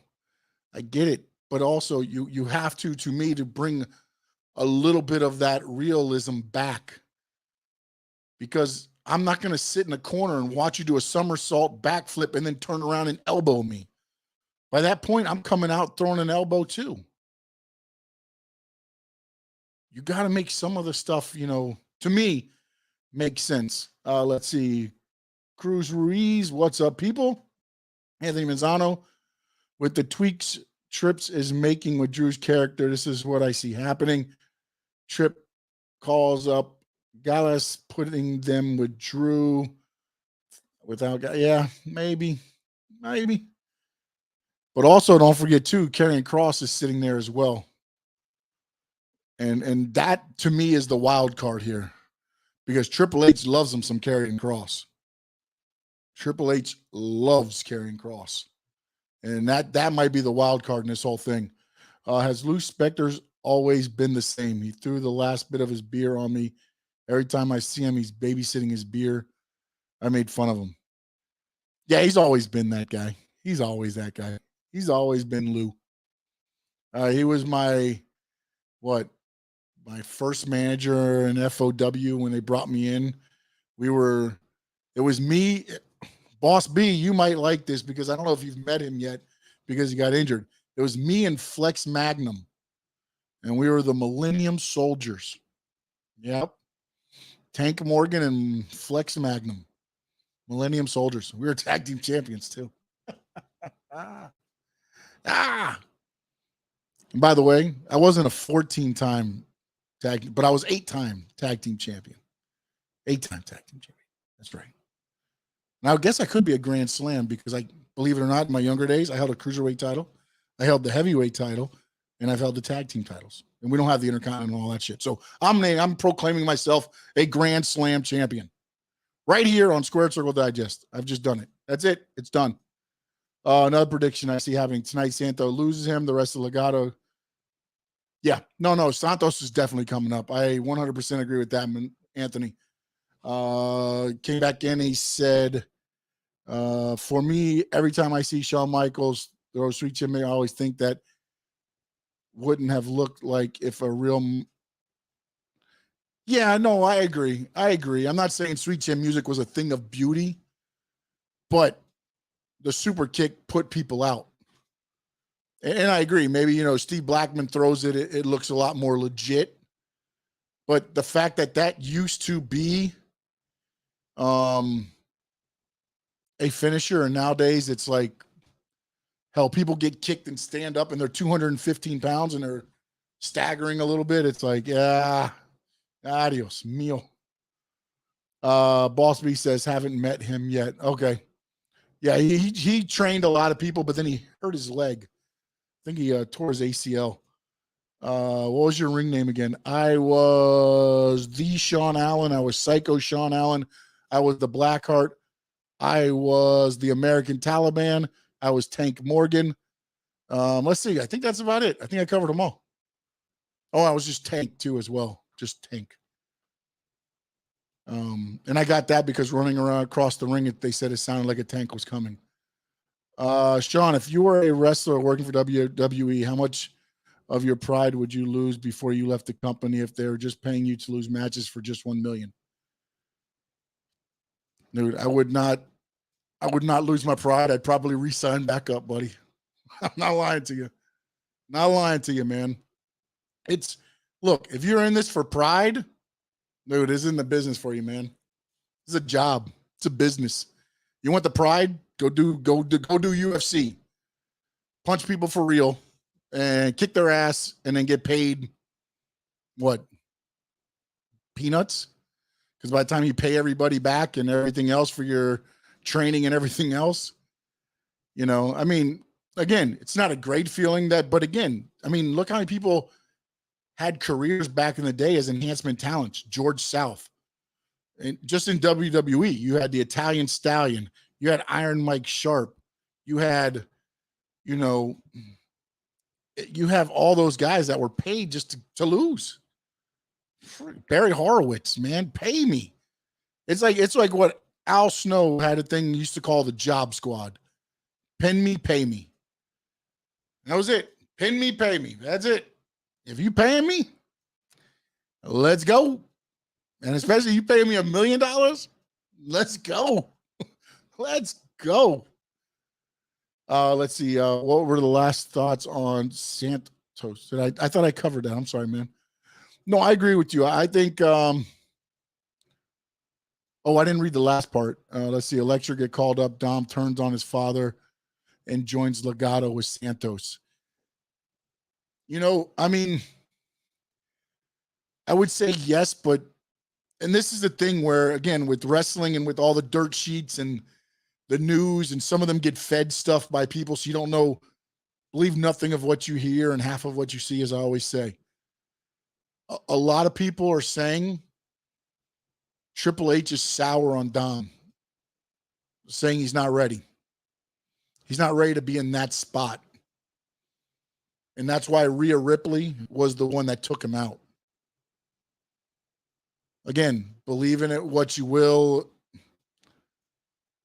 I get it. But also you have to me, to bring a little bit of that realism back. Because I'm not going to sit in a corner and watch you do a somersault backflip and then turn around and elbow me. By that point, I'm coming out throwing an elbow too. You got to make some of the stuff, to me, make sense. Let's see. Cruz Ruiz, what's up, people? Anthony Manzano, with the tweaks Trips is making with Drew's character, this is what I see happening. Trip calls up Gallus, putting them with Drew without, yeah, maybe. But also, don't forget too, Karrion Kross is sitting there as well, and that to me is the wild card here, because Triple H loves him some Karrion Kross. Triple H loves Karrion Kross, and that might be the wild card in this whole thing. Has Lou Spector's always been the same? He threw the last bit of his beer on me. Every time I see him, he's babysitting his beer. I made fun of him. Yeah, he's always been that guy. He's always that guy. He's always been Lou. He was my first manager in FOW when they brought me in. It was me, Boss B, you might like this because I don't know if you've met him yet because he got injured. It was me and Flex Magnum, and we were the Millennium Soldiers. Yep. Tank Morgan and Flex Magnum. Millennium Soldiers. We were tag team champions too. And by the way, I wasn't a 14-time tag, but I was 8-time tag team champion. 8-time tag team champion. That's right. Now, I guess I could be a Grand Slam because believe it or not, in my younger days, I held a cruiserweight title, I held the heavyweight title, and I've held the tag team titles. And we don't have the Intercontinental and all that shit. So I'm proclaiming myself a Grand Slam champion right here on Squared Circle Digest. I've just done it. That's it. It's done. Another prediction I see happening tonight: Santo loses him. The rest of Legado. Yeah, no. Santos is definitely coming up. I 100% agree with that, Anthony. Came back in. He said, for me, every time I see Shawn Michaels throw Sweet Chin, I always think that wouldn't have looked like if a real. Yeah, no, I agree. I'm not saying Sweet Chin music was a thing of beauty, but the super kick put people out. And I agree. Maybe, Steve Blackman throws it, it looks a lot more legit. But the fact that used to be a finisher, and nowadays it's like, hell, people get kicked and stand up and they're 215 pounds and they're staggering a little bit. It's like, yeah, adios, mio. Boss B says, haven't met him yet. Okay. Yeah, he trained a lot of people, but then he hurt his leg. I think he tore his ACL. What was your ring name again? I was the Sean Allen. I was Psycho Sean Allen. I was the Blackheart. I was the American Taliban. I was Tank Morgan. Let's see. I think that's about it. I think I covered them all. Oh, I was just Tank too as well. Just Tank. And I got that because running around across the ring, they said it sounded like a tank was coming. Sean, if you were a wrestler working for WWE, how much of your pride would you lose before you left the company if they were just paying you to lose matches for just $1 million? Dude, I would not lose my pride. I'd probably re-sign back up, buddy. I'm not lying to you. Not lying to you, man. Look, if you're in this for pride, dude, this isn't the business for you, man. It's a job. It's a business. You want the pride? Go do UFC. Punch people for real and kick their ass and then get paid what? Peanuts? Because by the time you pay everybody back and everything else for your training and everything else, I mean, again, it's not a great feeling but again, I mean, look how many people had careers back in the day as enhancement talents. George South. And just in WWE, you had the Italian Stallion. You had Iron Mike Sharp. You had, you have all those guys that were paid just to lose. Barry Horowitz, man, pay me. It's like what Al Snow had a thing he used to call the Job Squad. Pin me, pay me. That was it. Pin me, pay me. That's it. If you paying me, let's go. And especially you pay me $1 million, let's go. Let's go. Let's see. What were the last thoughts on Santos? I thought I covered that. I'm sorry, man. No, I agree with you. I think I didn't read the last part. Let's see. Electra get called up. Dom turns on his father and joins Legado with Santos. I mean, I would say yes, and this is the thing where, again, with wrestling and with all the dirt sheets and the news, and some of them get fed stuff by people, so you don't believe nothing of what you hear and half of what you see, as I always say. A lot of people are saying Triple H is sour on Dom, saying he's not ready. He's not ready to be in that spot. And that's why Rhea Ripley was the one that took him out. Again, believe in it what you will.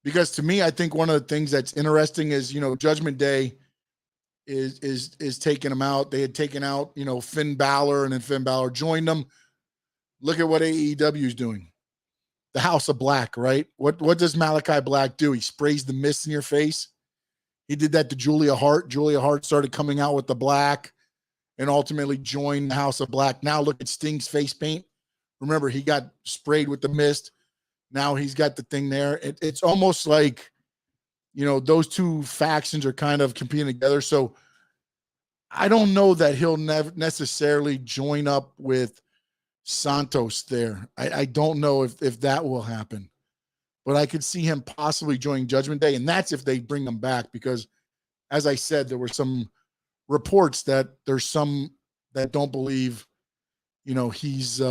Because to me, I think one of the things that's interesting is, Judgment Day is taking him out. They had taken out, Finn Balor, and then Finn Balor joined them. Look at what AEW is doing. The House of Black, right? What does Malachi Black do? He sprays the mist in your face. He did that to Julia Hart. Julia Hart started coming out with the black and ultimately joined the House of Black. Now look at Sting's face paint. Remember, he got sprayed with the mist. Now he's got the thing there. It's almost like, those two factions are kind of competing together. So I don't know that he'll never necessarily join up with Santos there. I don't know if that will happen. But I could see him possibly joining Judgment Day, and that's if they bring him back, because, as I said, there were some reports that there's some that don't believe, he's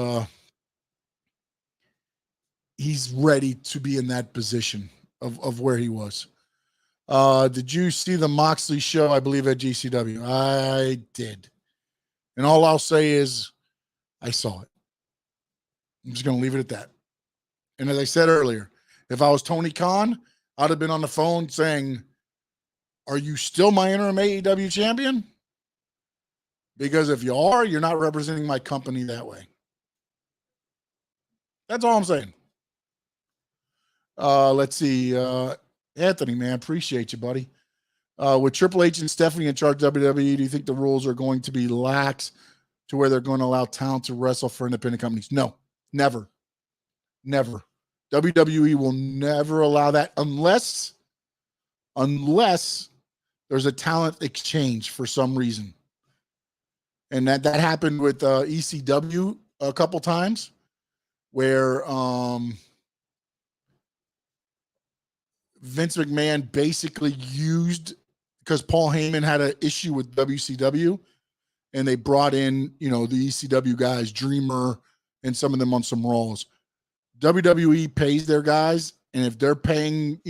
ready to be in that position of where he was. Did you see the Moxley show, I believe, at GCW? I did. And all I'll say is I saw it. I'm just going to leave it at that. And as I said earlier, if I was Tony Khan, I'd have been on the phone saying, are you still my interim AEW champion? Because if you are, you're not representing my company that way. That's all I'm saying. Let's see. Anthony, man, appreciate you, buddy. With Triple H and Stephanie in charge of WWE, do you think the rules are going to be lax to where they're going to allow talent to wrestle for independent companies? No, never. Never. WWE will never allow that unless there's a talent exchange for some reason. And that happened with ECW a couple times where Vince McMahon basically used, because Paul Heyman had an issue with WCW, and they brought in, the ECW guys, Dreamer, and some of them on some Raws. WWE pays their guys, and if they're paying,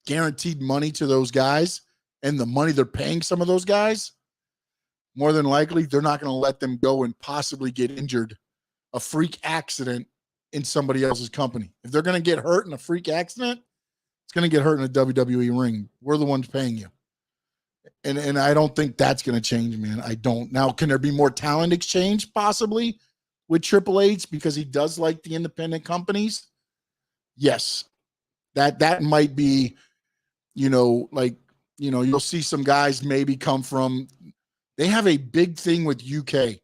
guaranteed money to those guys, and the money they're paying some of those guys, more than likely they're not going to let them go and possibly get injured, a freak accident in somebody else's company. If they're going to get hurt in a freak accident, it's going to get hurt in a WWE ring. We're the ones paying you. And I don't think that's going to change, man. I don't. Now, can there be more talent exchange possibly with Triple H because he does like the independent companies? Yes. That might be, you'll see some guys maybe come from, they have a big thing with UK.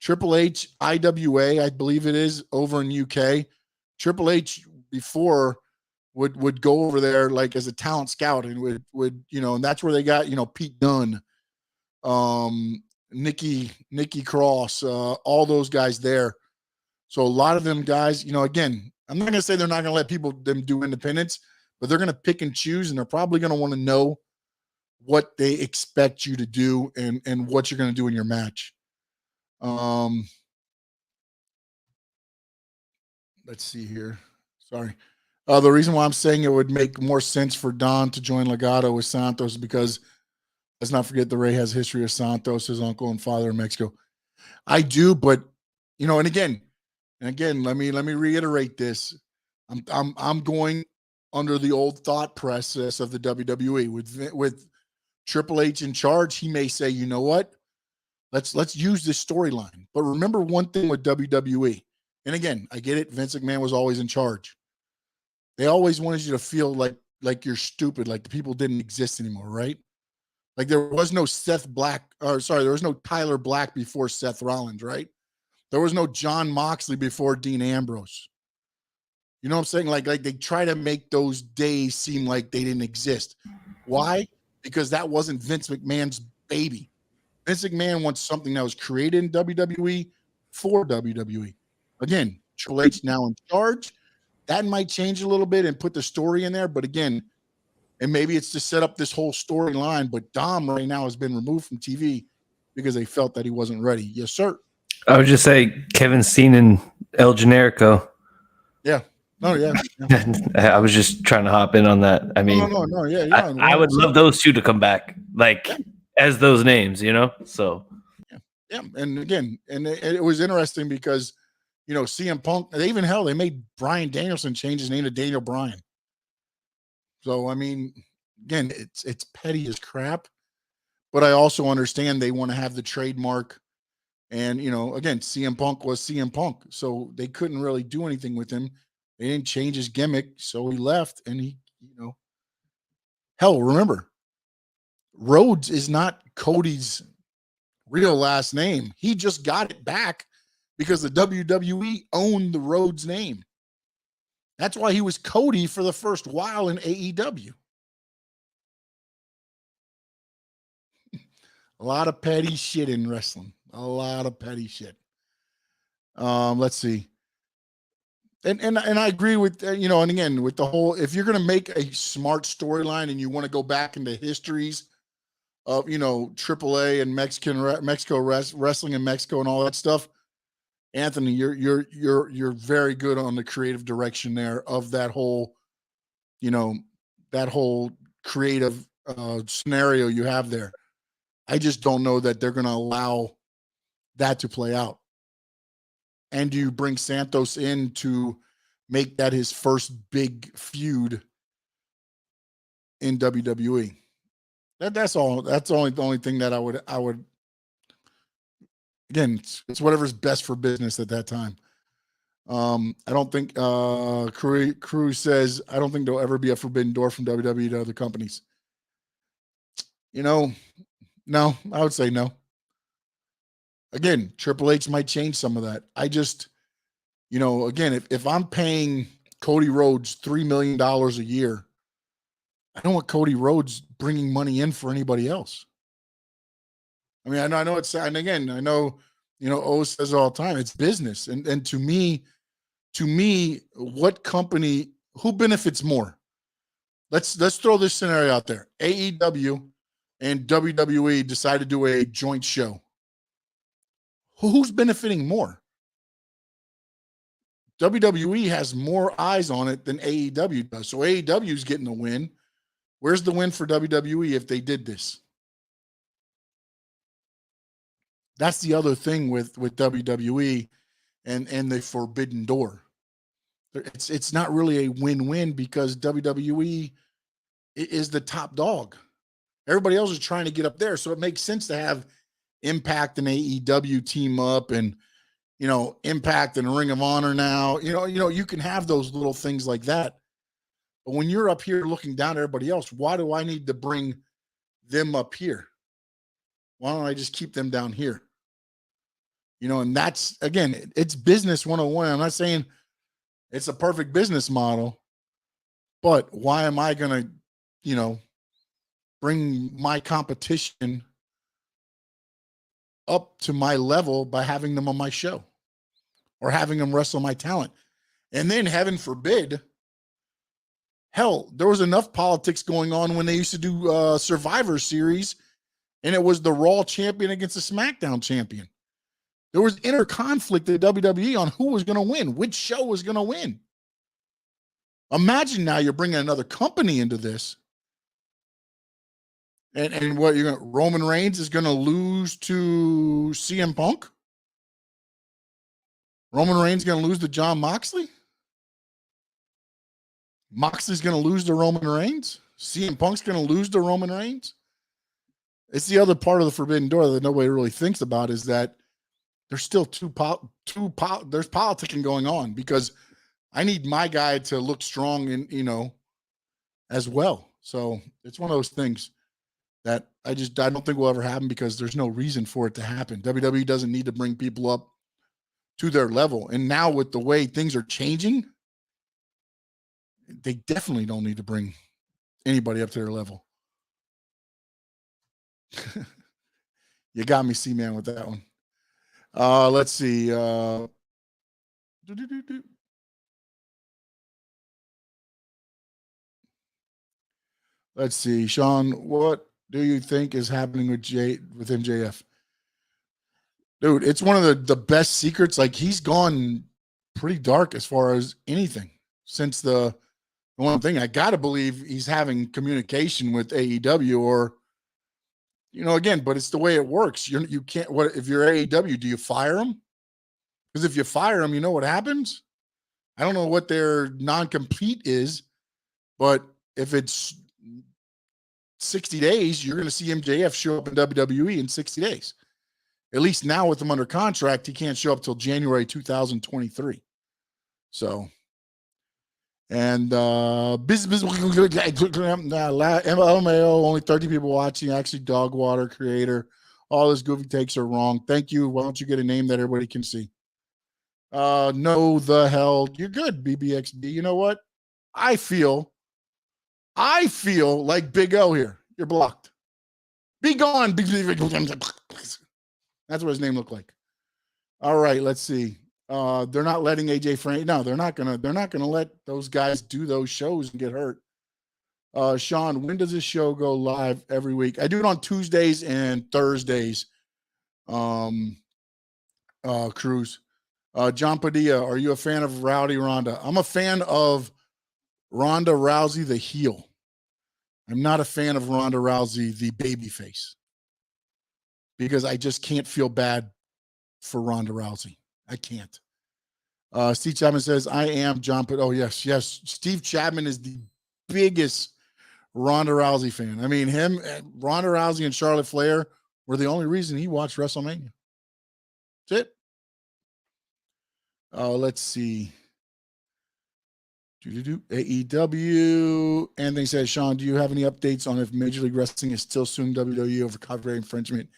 Triple H, IWA, I believe it is, over in UK. Triple H before would go over there like as a talent scout and would and that's where they got, Pete Dunne, Nikki Cross, all those guys there. So a lot of them guys, again, I'm not going to say they're not going to let them do independence, but they're going to pick and choose, and they're probably going to want to know what they expect you to do and what you're going to do in your match. Let's see here. Sorry. The reason why I'm saying it would make more sense for Don to join Legado with Santos is because let's not forget the Ray has history of Santos, his uncle and father in Mexico. I do, but and again, let me reiterate this. I'm going under the old thought process of the WWE with Triple H in charge. He may say, you know what? Let's use this storyline. But remember one thing with WWE, and again, I get it. Vince McMahon was always in charge. They always wanted you to feel like you're stupid, like the people didn't exist anymore, right? Like there was no there was no Tyler Black before Seth Rollins, right? There was no John Moxley before Dean Ambrose. You know what I'm saying? Like they try to make those days seem like they didn't exist. Why? Because that wasn't Vince McMahon's baby. Vince McMahon wants something that was created in WWE for WWE. Again, Triple H now in charge. That might change a little bit and put the story in there. But again, and maybe it's to set up this whole storyline. But Dom right now has been removed from TV because they felt that he wasn't ready. Yes, sir. I would just say Kevin Steen and El Generico. Yeah. No, yeah. I was just trying to hop in on that. I mean, no, yeah. I would love those two to come back, as those names, So, yeah. And again, it was interesting because, CM Punk. They made Bryan Danielson change his name to Daniel Bryan. So I mean, again, it's petty as crap, but I also understand they want to have the trademark. And again, CM Punk was CM Punk, so they couldn't really do anything with him. They didn't change his gimmick, so he left. And he, hell, remember, Rhodes is not Cody's real last name. He just got it back because the WWE owned the Rhodes name. That's why he was Cody for the first while in AEW. A lot of petty shit in wrestling. A lot of petty shit. Let's see. And I agree with, and again, with the whole, if you're going to make a smart storyline and you want to go back into histories of, AAA and Mexico wrestling in Mexico and all that stuff, Anthony, you're very good on the creative direction there of that whole, that whole creative scenario you have there. I just don't know that they're going to allow that to play out. And do you bring Santos in to make that his first big feud in WWE? That's all. That's the only thing that I would. Again, it's whatever's best for business at that time. I don't think Cruz says I don't think there'll ever be a forbidden door from WWE to other companies. No, I would say no. Again, Triple H might change some of that. I just, again, if I'm paying Cody Rhodes $3 million a year, I don't want Cody Rhodes bringing money in for anybody else. I mean, I know it's, and again, I know, O says all the time, it's business. And to me, what company, who benefits more? Let's throw this scenario out there. AEW and WWE decide to do a joint show. Who's benefiting more? WWE has more eyes on it than AEW does. So AEW is getting the win. Where's the win for WWE if they did this? That's the other thing with WWE and the forbidden door. It's not really a win-win because WWE is the top dog. Everybody else is trying to get up there. So it makes sense to have Impact and AEW team up, and Impact and Ring of Honor now. You can have those little things like that. But when you're up here looking down at everybody else, why do I need to bring them up here? Why don't I just keep them down here? And that's, again, it's business 101. I'm not saying it's a perfect business model, but why am I going to, bring my competition up to my level by having them on my show or having them wrestle my talent? And then, heaven forbid, hell, there was enough politics going on when they used to do Survivor Series, and it was the Raw champion against the SmackDown champion. There was inner conflict at WWE on who was going to win, which show was going to win. Imagine now you're bringing another company into this. And what Roman Reigns is going to lose to CM Punk? Roman Reigns going to lose to Jon Moxley? Moxley's going to lose to Roman Reigns? CM Punk's going to lose to Roman Reigns? It's the other part of the forbidden door that nobody really thinks about, is that there's still there's politicking going on, because I need my guy to look strong and, as well. So it's one of those things that I don't think will ever happen, because there's no reason for it to happen. WWE doesn't need to bring people up to their level. And now with the way things are changing, they definitely don't need to bring anybody up to their level. You got me, C-Man, with that one. Let's see. Let's see. Sean, what do you think is happening with Jade, with MJF? Dude, it's one of the best secrets. Like, he's gone pretty dark as far as anything since the one thing. I got to believe he's having communication with AEW, or, again, but it's the way it works. You can't, what if you're AEW, do you fire him? Because if you fire him, you know what happens? I don't know what their non-compete is, but if it's 60 days, you're going to see MJF show up in WWE in 60 days. At least now with him under contract, he can't show up till January 2023. So, and LMAO, only 30 people watching, actually Dogwater creator. All his goofy takes are wrong. Thank you. Why don't you get a name that everybody can see? No, the hell, you're good, BBXB. You know what? I feel like Big O here. You're blocked. Be gone. That's what his name looked like. All right, let's see. They're not letting AJ Frank. No, they're not gonna let those guys do those shows and get hurt. Sean, when does this show go live every week? I do it on Tuesdays and Thursdays. Cruz. John Padilla, are you a fan of Rowdy Ronda? I'm a fan of Ronda Rousey, the heel. I'm not a fan of Ronda Rousey, the babyface, because I just can't feel bad for Ronda Rousey. I can't. Steve Chapman says, I am John Padilla. Oh, yes. Steve Chapman is the biggest Ronda Rousey fan. I mean, Ronda Rousey and Charlotte Flair were the only reason he watched WrestleMania. That's it. Let's see. AEW. Anthony says, Sean, do you have any updates on if Major League Wrestling is still suing WWE over copyright infringement,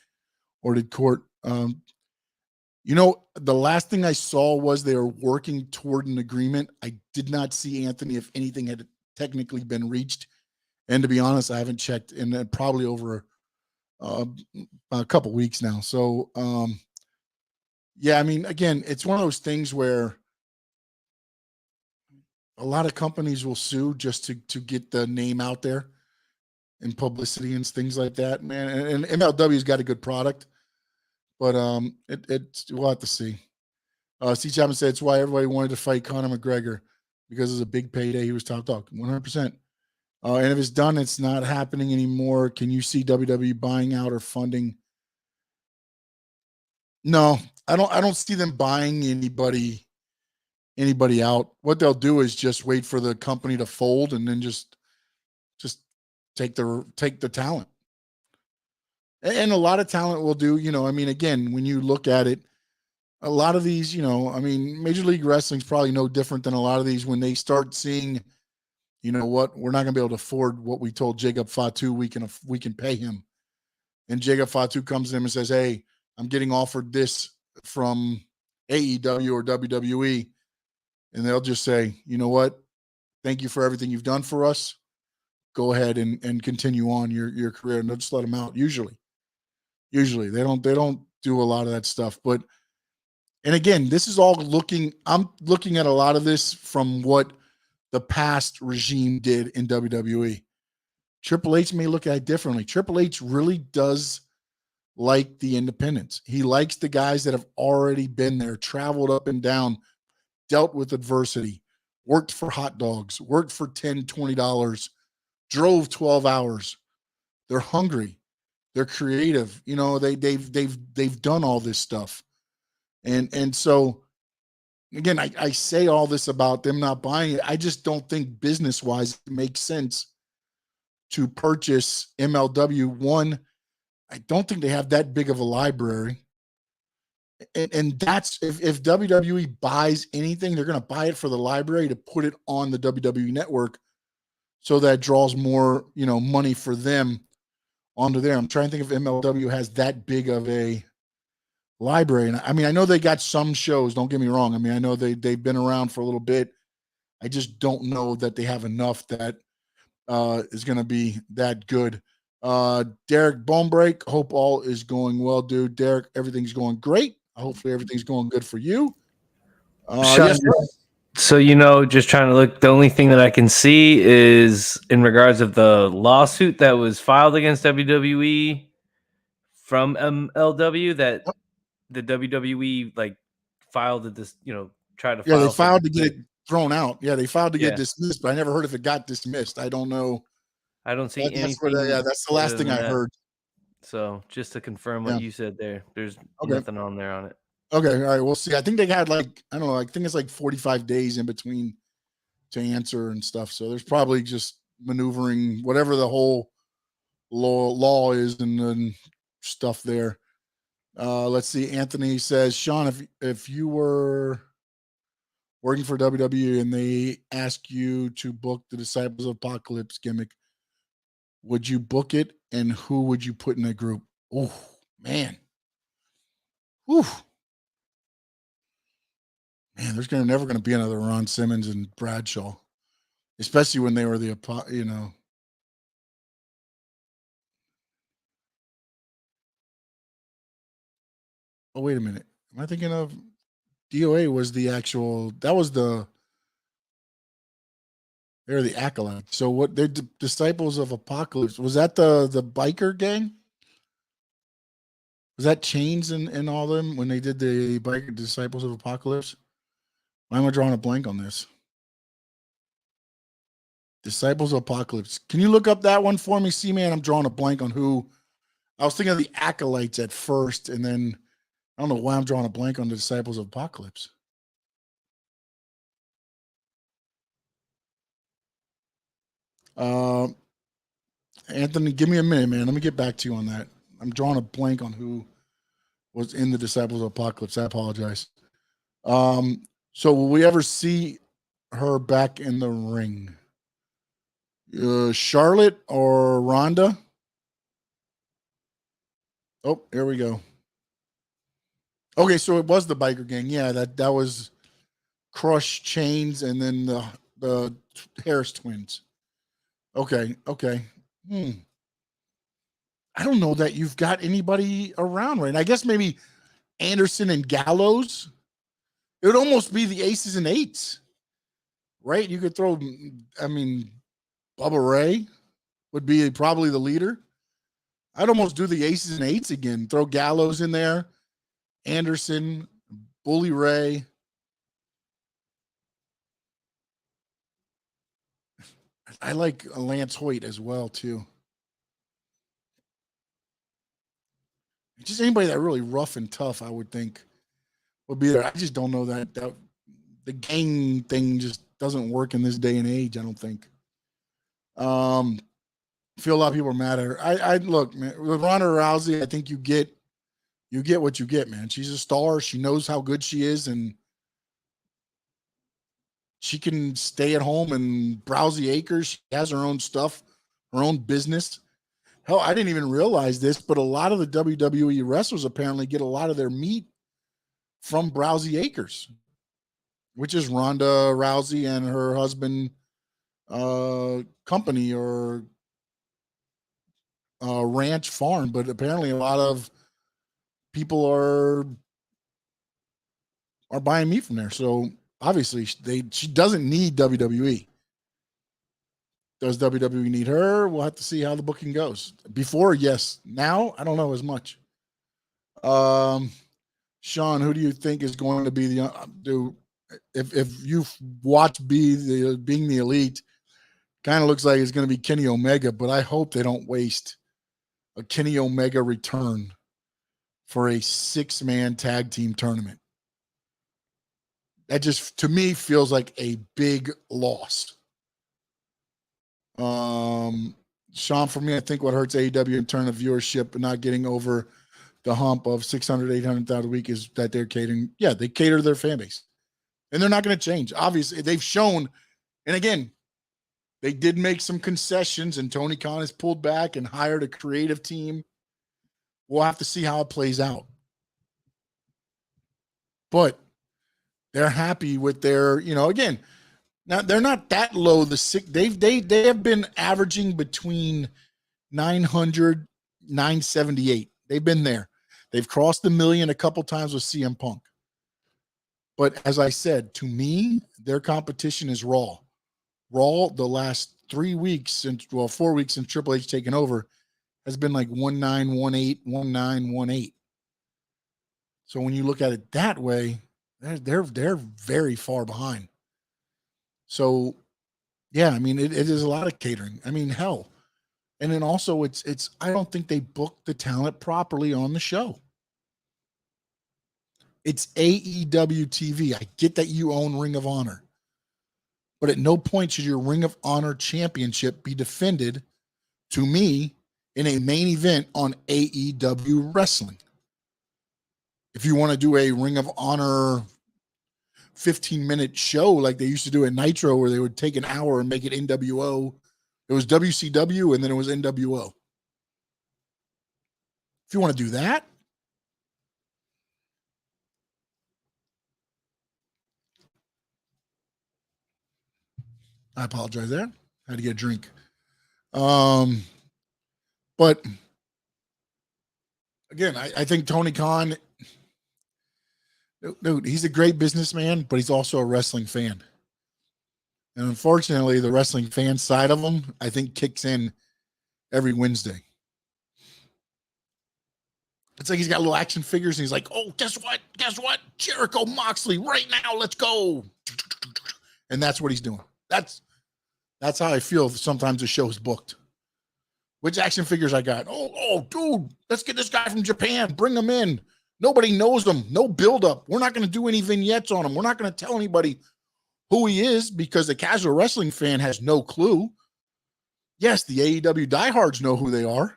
or did court? The last thing I saw was they were working toward an agreement. I did not see, Anthony, if anything had technically been reached. And to be honest, I haven't checked in probably over a couple weeks now. So, yeah, I mean, again, it's one of those things where a lot of companies will sue just to get the name out there and publicity and things like that, man. And MLW's got a good product, But we'll have to see. C. Chapman said it's why everybody wanted to fight Conor McGregor because it's a big payday. He was top dog, 100%. And if it's done, it's not happening anymore. Can you see WWE buying out or funding? No, I don't see them buying anybody out. What they'll do is just wait for the company to fold and then just take the talent. And a lot of talent will do, I mean, again, when you look at it, a lot of these, I mean, Major League Wrestling's probably no different than a lot of these when they start seeing, you know what, we're not going to be able to afford what we told Jacob Fatu we can pay him. And Jacob Fatu comes to him and says, hey, I'm getting offered this from AEW or WWE. And they'll just say, you know what, thank you for everything you've done for us. Go ahead and continue on your career. And they'll just let them out. Usually they don't do a lot of that stuff. But, and again, this is all I'm looking at a lot of this from what the past regime did in WWE. Triple H may look at it differently. Triple H really does like the independents. He likes the guys that have already been there, traveled up and down, dealt with adversity, worked for hot dogs, worked for $10, $20, drove 12 hours. They're hungry. They're creative. They've done all this stuff. And so again, I say all this about them not buying it. I just don't think business-wise it makes sense to purchase MLW. One, I don't think they have that big of a library. And that's if WWE buys anything, they're going to buy it for the library to put it on the WWE network so that draws more, money for them onto there. I'm trying to think if MLW has that big of a library. And I mean, I know they got some shows, don't get me wrong. I mean, I know they've been around for a little bit. I just don't know that they have enough that is going to be that good. Derek Bonebreak, hope all is going well, dude. Derek, everything's going great. Hopefully everything's going good for you. Yes, so, just trying to look, the only thing that I can see is in regards of the lawsuit that was filed against WWE from MLW that the WWE filed this, tried to file. Yeah, they filed to get it thrown out. Yeah, they filed to get dismissed, but I never heard if it got dismissed. I don't know. I don't see anything. That's the last thing I heard. So just to confirm what you said there's nothing on there on it. Okay, all right, we'll see. I think they had I don't know, I think it's 45 days in between to answer and stuff. So there's probably just maneuvering whatever the whole law is and stuff there. Let's see. Anthony says, Sean, if you were working for WWE and they ask you to book the Disciples of Apocalypse gimmick, would you book it, and who would you put in that group? Oh, man. Whew. Man, there's never going to be another Ron Simmons and Bradshaw, especially when they were Oh, wait a minute. Am I thinking of DOA was the actual, they're the acolytes. So what, they're Disciples of Apocalypse. Was that the biker gang? Was that Chains and all them when they did the biker Disciples of Apocalypse? Why am I drawing a blank on this? Disciples of Apocalypse. Can you look up that one for me? See, man, I'm drawing a blank on who. I was thinking of the acolytes at first, and then I don't know why I'm drawing a blank on the Disciples of Apocalypse. Anthony, give me a minute, man. Let me get back to you on that. I'm drawing a blank on who was in the Disciples of Apocalypse. I apologize. So will we ever see her back in the ring? Charlotte or Ronda? Oh, here we go. Okay, so it was the biker gang. Yeah, that was Crush, Chains, and then the Harris twins. Okay. I don't know that you've got anybody around right now. I guess maybe Anderson and Gallows. It would almost be the aces and eights, right? You could throw, Bubba Ray would be probably the leader. I'd almost do the aces and eights again. Throw Gallows in there. Anderson, Bully Ray. I like Lance Hoyt as well, too. Just anybody that really rough and tough, I would think, would be there. I just don't know that the gang thing just doesn't work in this day and age, I don't think. I feel a lot of people are mad at her. I look, man, with Ronda Rousey, I think you get what you get, man. She's a star. She knows how good she is, and she can stay at home and browse the acres. She has her own stuff, her own business. Hell, I didn't even realize this, but a lot of the WWE wrestlers apparently get a lot of their meat from Browsy Acres, which is Ronda Rousey and her husband company or ranch farm. But apparently a lot of people are buying meat from there. So obviously she doesn't need WWE. Does WWE need her? We'll have to see how the booking goes. Before, yes. Now, I don't know as much. Sean, who do you think is going to be the if you watch Being the Elite, kind of looks like it's going to be Kenny Omega, but I hope they don't waste a Kenny Omega return for a 6-man tag team tournament. That just, to me, feels like a big loss. Sean, for me, I think what hurts AEW in terms of viewership and not getting over the hump of 600, 800,000 a week is that they're catering. Yeah, they cater to their fan base. And they're not going to change. Obviously, they've shown, and again, they did make some concessions, and Tony Khan has pulled back and hired a creative team. We'll have to see how it plays out. But they're happy with their, again, now they're not that low. They have been averaging between 900, 978. They've been there. They've crossed the million a couple times with CM Punk. But as I said, to me, their competition is Raw. Raw, the last 4 weeks since Triple H taken over, has been like 1918, 1918. So when you look at it that way, they're very far behind. So, yeah, I mean, it is a lot of catering. I mean, hell. And then also it's I don't think they booked the talent properly on the show. It's AEW TV. I get that you own Ring of Honor. But at no point should your Ring of Honor championship be defended, to me, in a main event on AEW Wrestling. If you want to do a Ring of Honor 15-minute show like they used to do at Nitro, where they would take an hour and make it NWO. It was WCW and then it was NWO. If you want to do that, I apologize there. Had to get a drink. But again, I think Tony Khan, dude, he's a great businessman, but he's also a wrestling fan. And unfortunately, the wrestling fan side of him, I think, kicks in every Wednesday. It's like he's got little action figures, and he's like, oh, guess what? Guess what? Jericho Moxley, right now, let's go. And that's what he's doing. That's how I feel sometimes the show's booked. Which action figures I got? Oh, dude, let's get this guy from Japan. Bring him in. Nobody knows him. No buildup. We're not going to do any vignettes on him. We're not going to tell anybody who he is because the casual wrestling fan has no clue. Yes, the AEW diehards know who they are.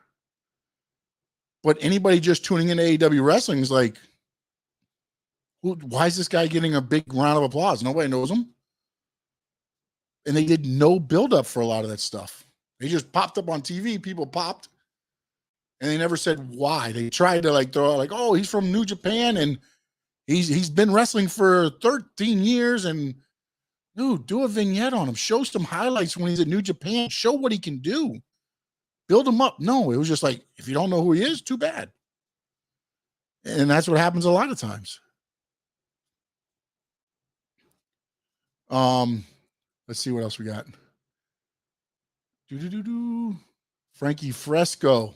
But anybody just tuning in to AEW wrestling is like, why is this guy getting a big round of applause? Nobody knows him. And they did no buildup for a lot of that stuff. They just popped up on TV. People popped. And they never said why. They tried to throw out oh, he's from New Japan and he's been wrestling for 13 years. And dude, do a vignette on him. Show some highlights when he's at New Japan. Show what he can do. Build him up. No, it was just if you don't know who he is, too bad. And that's what happens a lot of times. Let's see what else we got. Frankie Fresco.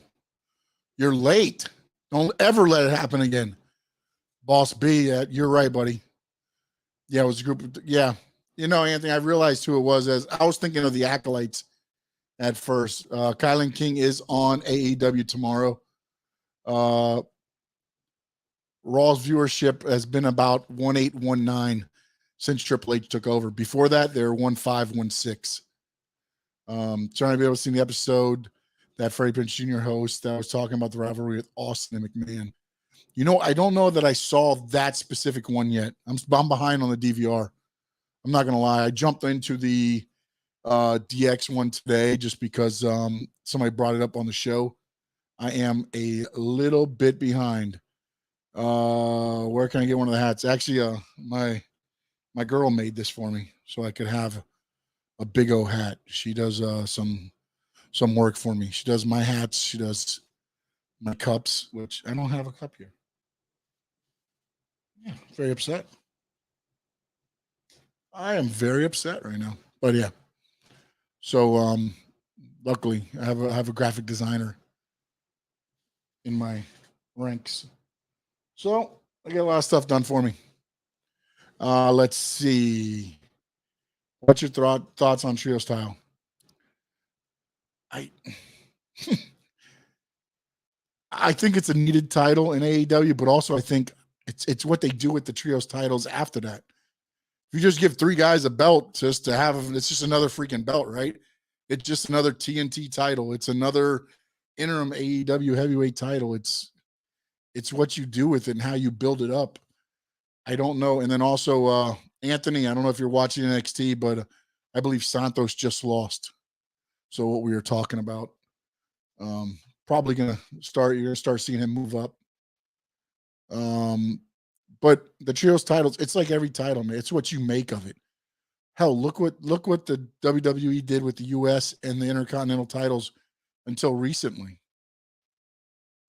You're late. Don't ever let it happen again. Boss B, you're right, buddy. Yeah, it was a group of, yeah. You know, Anthony, I realized who it was as I was thinking of the Acolytes at first. Kylan King is on AEW tomorrow. Raw's viewership has been about 1819 since Triple H took over. Before that, they were 1516. Trying to be able to see the episode that Freddie Prinze Jr. host that was talking about the rivalry with Austin and McMahon. You know, I don't know that I saw that specific one yet. I'm behind on the DVR. I'm not going to lie. I jumped into the DX one today just because somebody brought it up on the show. I am a little bit behind. Where can I get one of the hats? Actually, my girl made this for me so I could have a big O hat. She does some work for me. She does my hats. She does my cups, which I don't have a cup here. Yeah, very upset. I am very upset right now. But yeah. So luckily I have a graphic designer in my ranks. So I got a lot of stuff done for me. Let's see. What's your thoughts on trio style? I think it's a needed title in AEW, but also I think it's what they do with the trios titles after that. If you just give three guys a belt just to have, it's just another freaking belt, right? It's just another TNT title. It's another interim AEW heavyweight title. It's what you do with it and how you build it up. I don't know. And then also Anthony, I don't know if you're watching NXT, but I believe Santos just lost. So what we were talking about, probably you're gonna start seeing him move up. But the trios titles, it's like every title, man. It's what you make of it. Hell, look what the WWE did with the US and the Intercontinental titles until recently.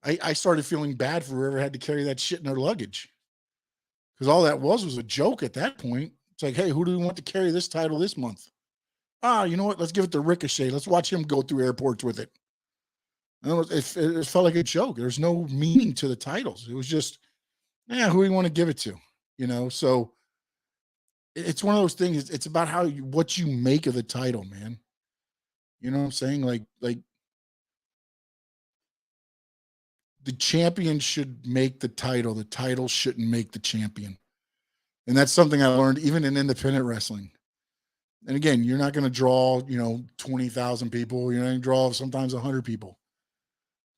I started feeling bad for whoever had to carry that shit in their luggage. Because all that was a joke at that point. It's like, hey, who do we want to carry this title this month? You know what? Let's give it to Ricochet. Let's watch him go through airports with it. And it felt like a joke. There's no meaning to the titles. It was just, who do you want to give it to? You know, so it's one of those things. It's about what you make of the title, man. You know what I'm saying? Like the champion should make the title. The title shouldn't make the champion. And that's something I learned even in independent wrestling. And again, you're not going to draw, 20,000 people. You're not going to draw sometimes 100 people.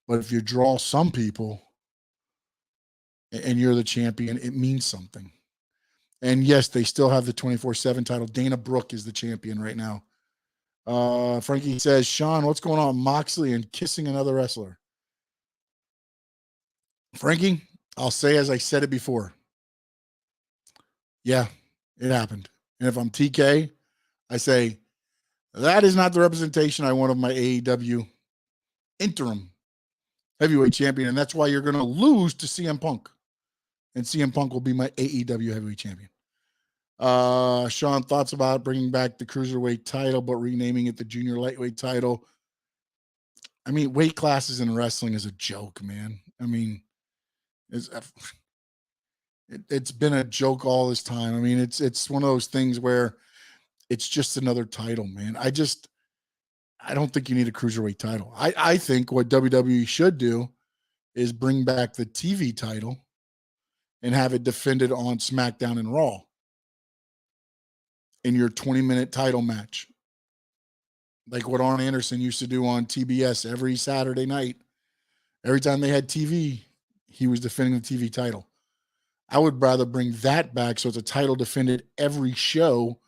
But if you draw some people and you're the champion, it means something. And yes, they still have the 24/7 title. Dana Brooke is the champion right now. Frankie says, Sean, what's going on? Moxley and kissing another wrestler. Frankie, I'll say as I said it before. Yeah, it happened. And if I'm TK, I say, that is not the representation I want of my AEW interim heavyweight champion. And that's why you're going to lose to CM Punk. And CM Punk will be my AEW heavyweight champion. Sean, thoughts about bringing back the cruiserweight title, but renaming it the junior lightweight title? I mean, weight classes in wrestling is a joke, man. I mean, it's been a joke all this time. I mean, it's one of those things where it's just another title, man. I don't think you need a cruiserweight title. I think what WWE should do is bring back the TV title and have it defended on SmackDown and Raw in your 20-minute title match. Like what Arn Anderson used to do on TBS every Saturday night. Every time they had TV, he was defending the TV title. I would rather bring that back so it's a title defended every show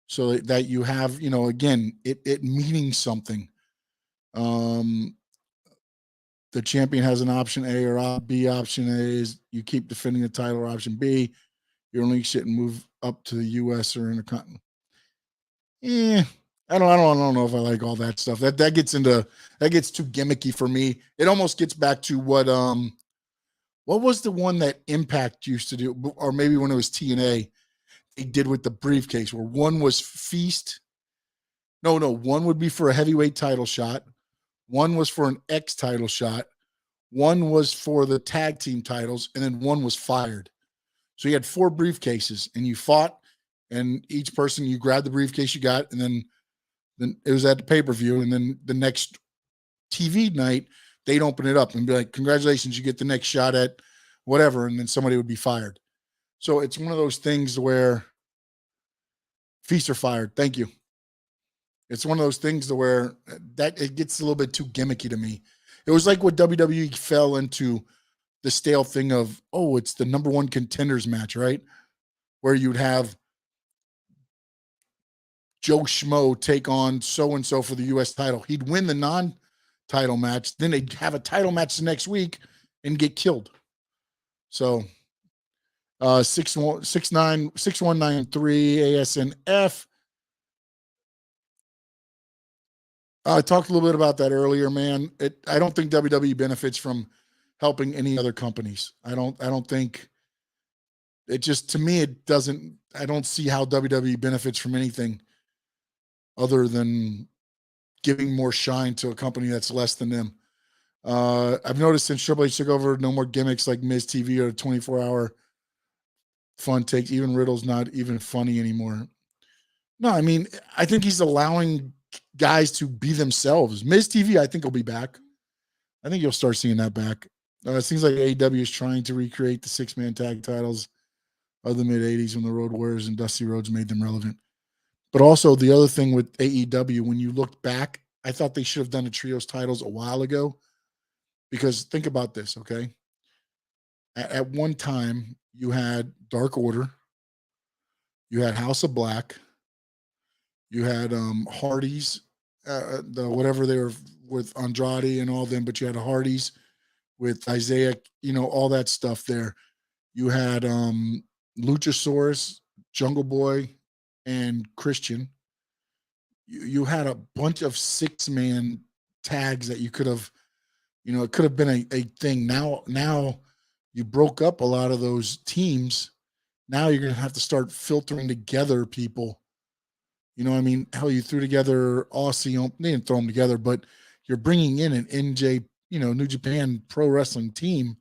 so that you have, again, it meaning something. The champion has an option A or B. Option A is you keep defending the title, or option B, you only sit and move up to the US or Intercontinental. I don't know if I like all that stuff. That gets too gimmicky for me. It almost gets back to what was the one that Impact used to do, or maybe when it was TNA, they did with the briefcase where one was Feast. No, one would be for a heavyweight title shot. One was for an X title shot. One was for the tag team titles, and then one was fired. So you had 4 briefcases and you fought, and each person, you grabbed the briefcase you got, and then it was at the pay-per-view, and then the next TV night, they'd open it up and be like, congratulations, you get the next shot at whatever, and then somebody would be fired. So it's one of those things where feast or fired. Thank you. It's one of those things to where that it gets a little bit too gimmicky to me. It was like what WWE fell into, the stale thing of, oh, it's the number 1 contenders match, right? Where you'd have Joe Schmo take on so-and-so for the U.S. title. He'd win the non-title match. Then they'd have a title match the next week and get killed. So 6193 ASNF. I talked a little bit about that earlier, man. I don't think WWE benefits from helping any other companies. I don't think it just, to me, it doesn't, I don't see how WWE benefits from anything other than giving more shine to a company that's less than them. I've noticed since Triple H took over, no more gimmicks like Miz TV or 24-hour fun takes. Even Riddle's not even funny anymore. No, I mean, I think he's allowing guys to be themselves. Miz TV, I think, will be back. I think you'll start seeing that back. It seems like AEW is trying to recreate the 6-man tag titles of the mid-'80s when the Road Warriors and Dusty Rhodes made them relevant. But also the other thing with AEW, when you look back, I thought they should have done the trios titles a while ago. Because think about this, okay? At one time, you had Dark Order, you had House of Black, you had Hardys, the whatever they were with Andrade and all them, but you had Hardys with Isaiah, all that stuff there. You had Luchasaurus, Jungle Boy, and Christian. You had a bunch of 6-man tags that you could have, it could have been a thing. Now you broke up a lot of those teams. Now you're going to have to start filtering together people. You know what I mean? Hell, you threw together Aussie. They didn't throw them together, but you're bringing in an NJ, New Japan Pro Wrestling team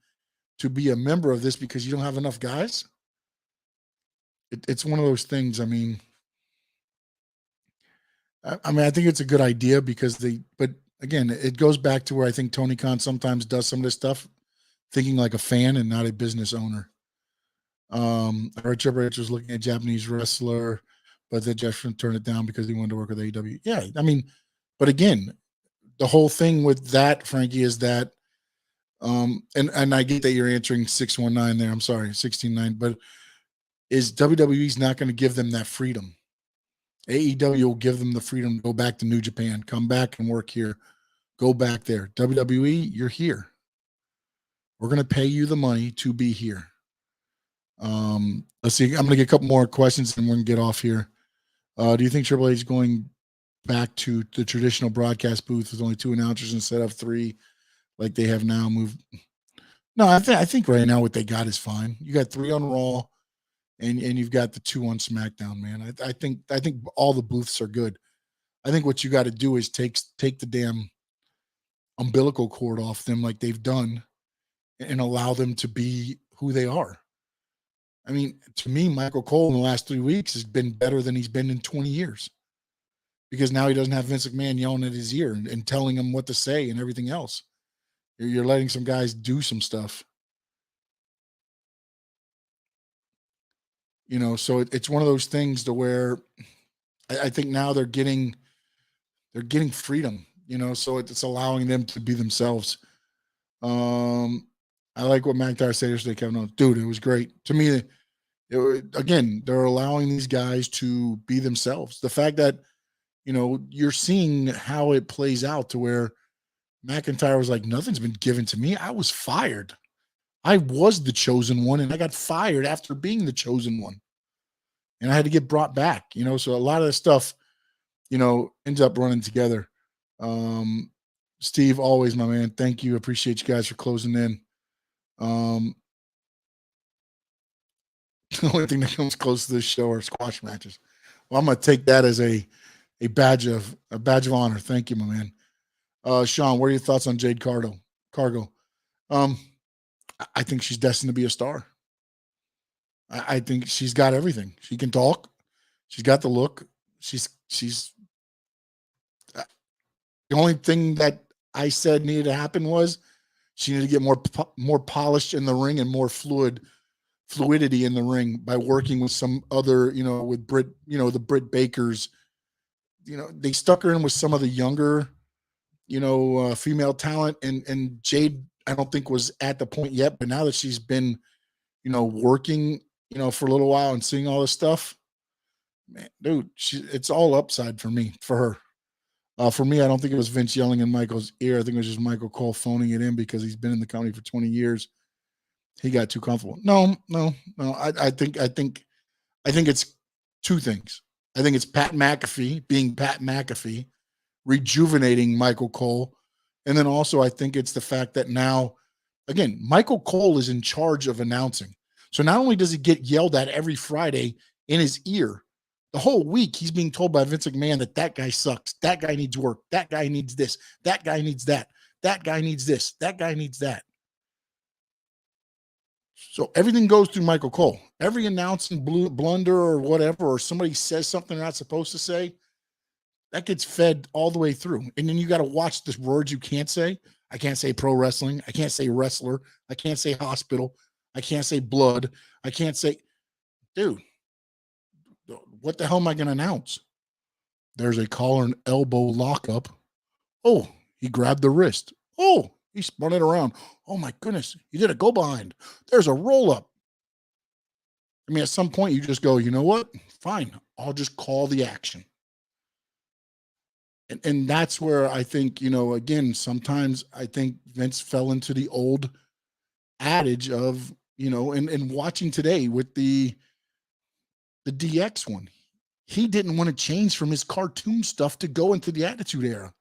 to be a member of this because you don't have enough guys. It's one of those things. I mean, I think it's a good idea because but again, it goes back to where I think Tony Khan sometimes does some of this stuff thinking like a fan and not a business owner. I heard Triple H was looking at Japanese wrestler, but then Jefferson turned it down because he wanted to work with AEW. Yeah, I mean, but again, the whole thing with that, Frankie, is that, and I get that you're answering 619 there. I'm sorry, 169, but is WWE's not going to give them that freedom? AEW will give them the freedom to go back to New Japan, come back and work here, go back there. WWE, you're here. We're going to pay you the money to be here. Let's see. I'm going to get a couple more questions and we're going to get off here. Do you think Triple H is going back to the traditional broadcast booth with only 2 announcers instead of 3 like they have now moved? No, I think right now what they got is fine. You got 3 on Raw and you've got the 2 on SmackDown, man. I think all the booths are good. I think what you got to do is take the damn umbilical cord off them like they've done and allow them to be who they are. I mean, to me, Michael Cole in the last 3 weeks has been better than he's been in 20 years because now he doesn't have Vince McMahon yelling at his ear and telling him what to say and everything else. You're letting some guys do some stuff. So it's one of those things to where I think now they're getting freedom, so it's allowing them to be themselves. I like what McIntyre said yesterday, Kevin. Dude, it was great. To me, again, they're allowing these guys to be themselves. The fact that, you're seeing how it plays out to where McIntyre was like, nothing's been given to me. I was fired. I was the chosen one, and I got fired after being the chosen one. And I had to get brought back, so a lot of the stuff, ends up running together. Steve, always, my man. Thank you. Appreciate you guys for closing in. The only thing that comes close to this show are squash matches. Well, I'm going to take that as a badge of honor. Thank you, my man. Sean, what are your thoughts on Jade Cardo? I think she's destined to be a star. I think she's got everything. She can talk. She's got the look. She's the only thing that I said needed to happen was she needed to get more polished in the ring and more fluidity in the ring by working with some other, with Britt, the Britt Bakers. They stuck her in with some of the younger, female talent, and Jade, I don't think was at the point yet, but now that she's been, working, for a little while and seeing all this stuff, man, dude, it's all upside for me, for her. For me, I don't think it was Vince yelling in Michael's ear. I think it was just Michael Cole phoning it in because he's been in the company for 20 years. He got too comfortable. No. I think it's two things. I think it's Pat McAfee being Pat McAfee, rejuvenating Michael Cole. And then also I think it's the fact that now, again, Michael Cole is in charge of announcing. So not only does he get yelled at every Friday in his ear, the whole week he's being told by Vince McMahon that guy sucks. That guy needs work. That guy needs this. That guy needs that. That guy needs this. That guy needs that. So everything goes through Michael Cole. Every announcing blunder or whatever, or somebody says something they're not supposed to say, that gets fed all the way through. And then you got to watch the words you can't say. I can't say pro wrestling. I can't say wrestler. I can't say hospital. I can't say blood. I can't say, dude, what the hell am I going to announce? There's a collar and elbow lockup. Oh, he grabbed the wrist. Oh, he spun it around. Oh my goodness, he did a go behind. There's a roll up. I mean, at some point you just go, you know what? Fine, I'll just call the action. And that's where I think, again, sometimes I think Vince fell into the old adage of, and watching today with the DX one, he didn't want to change from his cartoon stuff to go into the Attitude Era.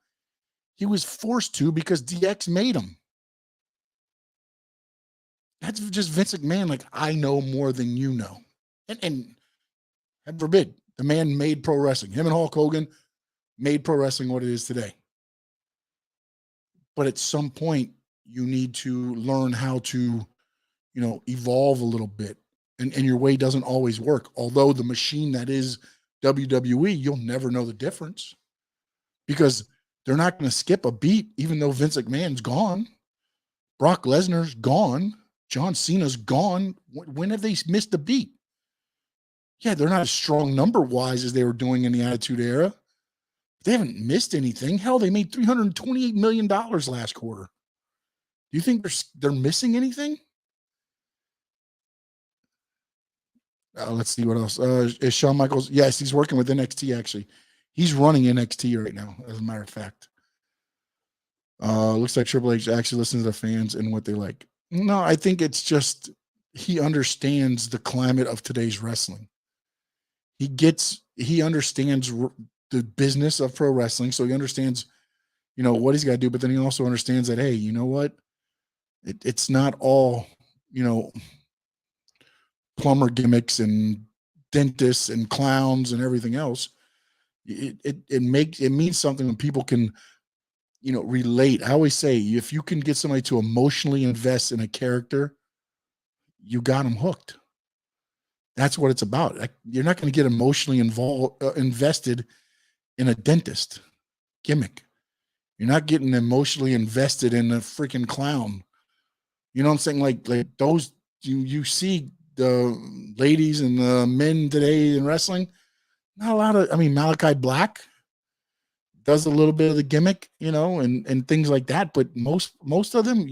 He was forced to because DX made him. That's just Vince McMahon, like, I know more than you know. And heaven forbid, the man made pro wrestling. Him and Hulk Hogan made pro wrestling what it is today. But at some point, you need to learn how to, evolve a little bit. And your way doesn't always work. Although the machine that is WWE, you'll never know the difference. Because they're not going to skip a beat, even though Vince McMahon's gone. Brock Lesnar's gone. John Cena's gone. When have they missed a beat? Yeah, they're not as strong number-wise as they were doing in the Attitude Era. They haven't missed anything. Hell, they made $328 million last quarter. Do you think they're missing anything? Let's see what else. Is Shawn Michaels? Yes, he's working with NXT, actually. He's running NXT right now, as a matter of fact. Looks like Triple H actually listens to the fans and what they like. No, I think it's just he understands the climate of today's wrestling. He understands the business of pro wrestling, so he understands, what he's got to do, but then he also understands that, hey, you know what? It's not all, plumber gimmicks and dentists and clowns and everything else. It means something when people can, relate. I always say, if you can get somebody to emotionally invest in a character, you got them hooked. That's what it's about. You're not going to get emotionally invested in a dentist gimmick. You're not getting emotionally invested in a freaking clown. You know what I'm saying? Like those, you see the ladies and the men today in wrestling, not a lot of, Malachi Black does a little bit of the gimmick, and things like that. But most of them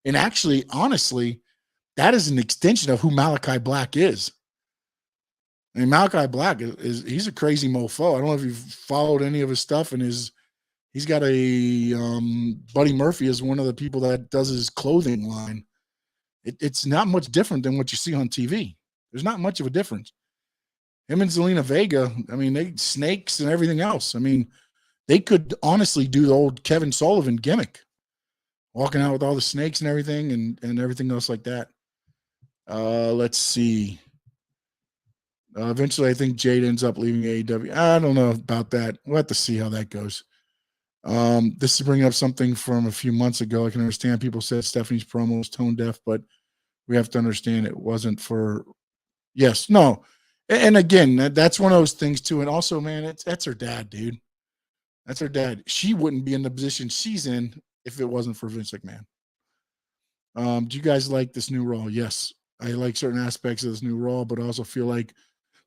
and actually, honestly, that is an extension of who Malachi Black is. Malachi Black he's a crazy mofo. I don't know if you've followed any of his stuff, and he's got a Buddy Murphy is one of the people that does his clothing line. It's not much different than what you see on TV. There's not much of a difference. Him and Zelina Vega, they snakes and everything else. They could honestly do the old Kevin Sullivan gimmick, walking out with all the snakes and everything and everything else like that. Let's see. Eventually, I think Jade ends up leaving AEW. I don't know about that. We'll have to see how that goes. This is bringing up something from a few months ago. I can understand people said Stephanie's promo was tone deaf, but We have to understand it wasn't for, yes, no. And again, that's one of those things too. And also, man, that's her dad, dude. That's her dad. She wouldn't be in the position she's in if it wasn't for Vince McMahon. Do you guys like this new Raw? Yes. I like certain aspects of this new Raw, but I also feel like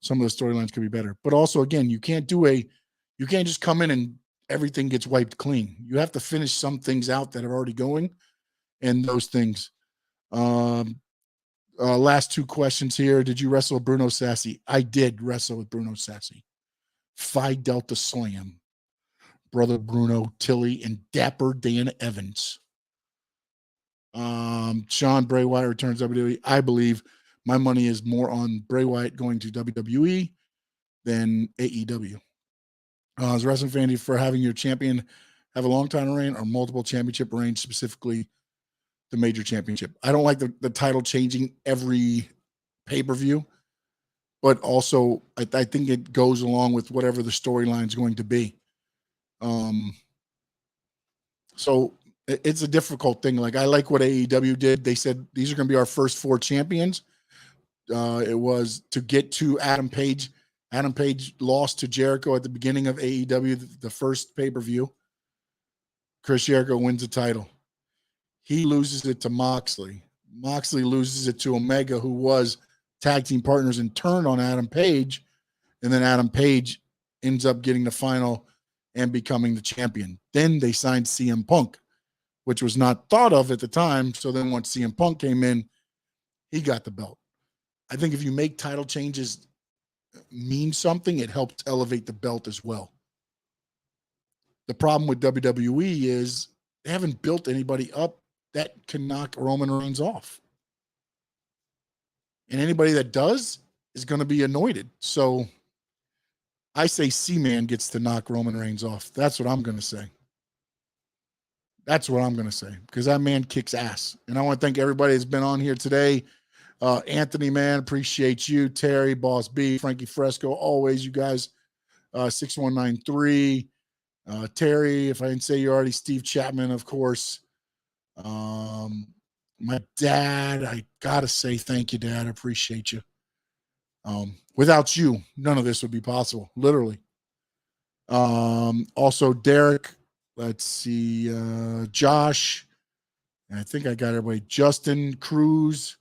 some of the storylines could be better. But also, again, you can't just come in and everything gets wiped clean. You have to finish some things out that are already going, and those things. Last two questions here. Did you wrestle with Bruno Sassy? I did wrestle with Bruno Sassy. Phi Delta Slam. Brother Bruno, Tilly, and Dapper Dan Evans. Sean Bray Wyatt returns WWE. I believe my money is more on Bray Wyatt going to WWE than AEW. As a wrestling fan, for having your champion have a long time reign or multiple championship reigns, specifically the major championship. I don't like the title changing every pay-per-view, but also I think it goes along with whatever the storyline is going to be. So it's a difficult thing. Like, I like what AEW did. They said these are going to be our first 4 champions. It was to get to Adam Page. Adam Page lost to Jericho at the beginning of AEW, the first pay-per-view. Chris Jericho wins the title. He loses it to Moxley. Moxley loses it to Omega, who was tag team partners and turned on Adam Page. And then Adam Page ends up getting the final and becoming the champion. Then they signed CM Punk, which was not thought of at the time. So then once CM Punk came in, he got the belt. I think if you make title changes mean something, it helps elevate the belt as well. The problem with WWE is they haven't built anybody up that can knock Roman Reigns off. And anybody that does is going to be anointed. So I say C-Man gets to knock Roman Reigns off. That's what I'm going to say. That's what I'm going to say, because that man kicks ass. And I want to thank everybody that's been on here today. Anthony, man, appreciate you. Terry, Boss B, Frankie Fresco, always you guys. 6193. Terry, if I didn't say you already, Steve Chapman, of course. My dad, I got to say thank you, Dad. I appreciate you. Without you, none of this would be possible, literally. Also, Derek, let's see, Josh, and I think I got everybody. Justin, Cruz,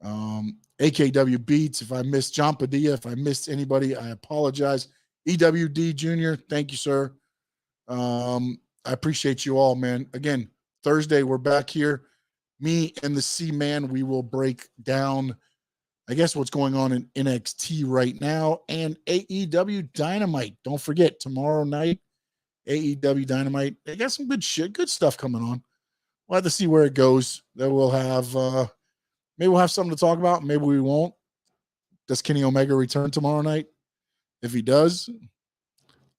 AKW Beats. If I missed John Padilla, if I missed anybody, I apologize. EWD Jr., thank you, sir. I appreciate you all, man. Again, Thursday, we're back here. Me and the C-Man, we will break down, I guess, what's going on in NXT right now and AEW Dynamite. Don't forget, tomorrow night, AEW Dynamite. They got some good stuff coming on. We'll have to see where it goes. Then we'll have, maybe we'll have something to talk about. Maybe we won't. Does Kenny Omega return tomorrow night? If he does,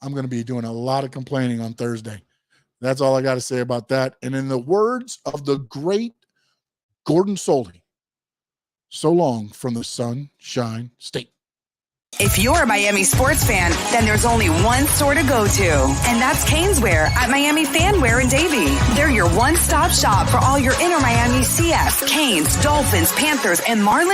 I'm going to be doing a lot of complaining on Thursday. That's all I got to say about that. And in the words of the great Gordon Soley, so long from the Sunshine State. If you're a Miami sports fan, then there's only one store to go to, and that's Caneswear at Miami Fanwear in Davie. They're your one-stop shop for all your inner Miami CF, Canes, Dolphins, Panthers, and Marlins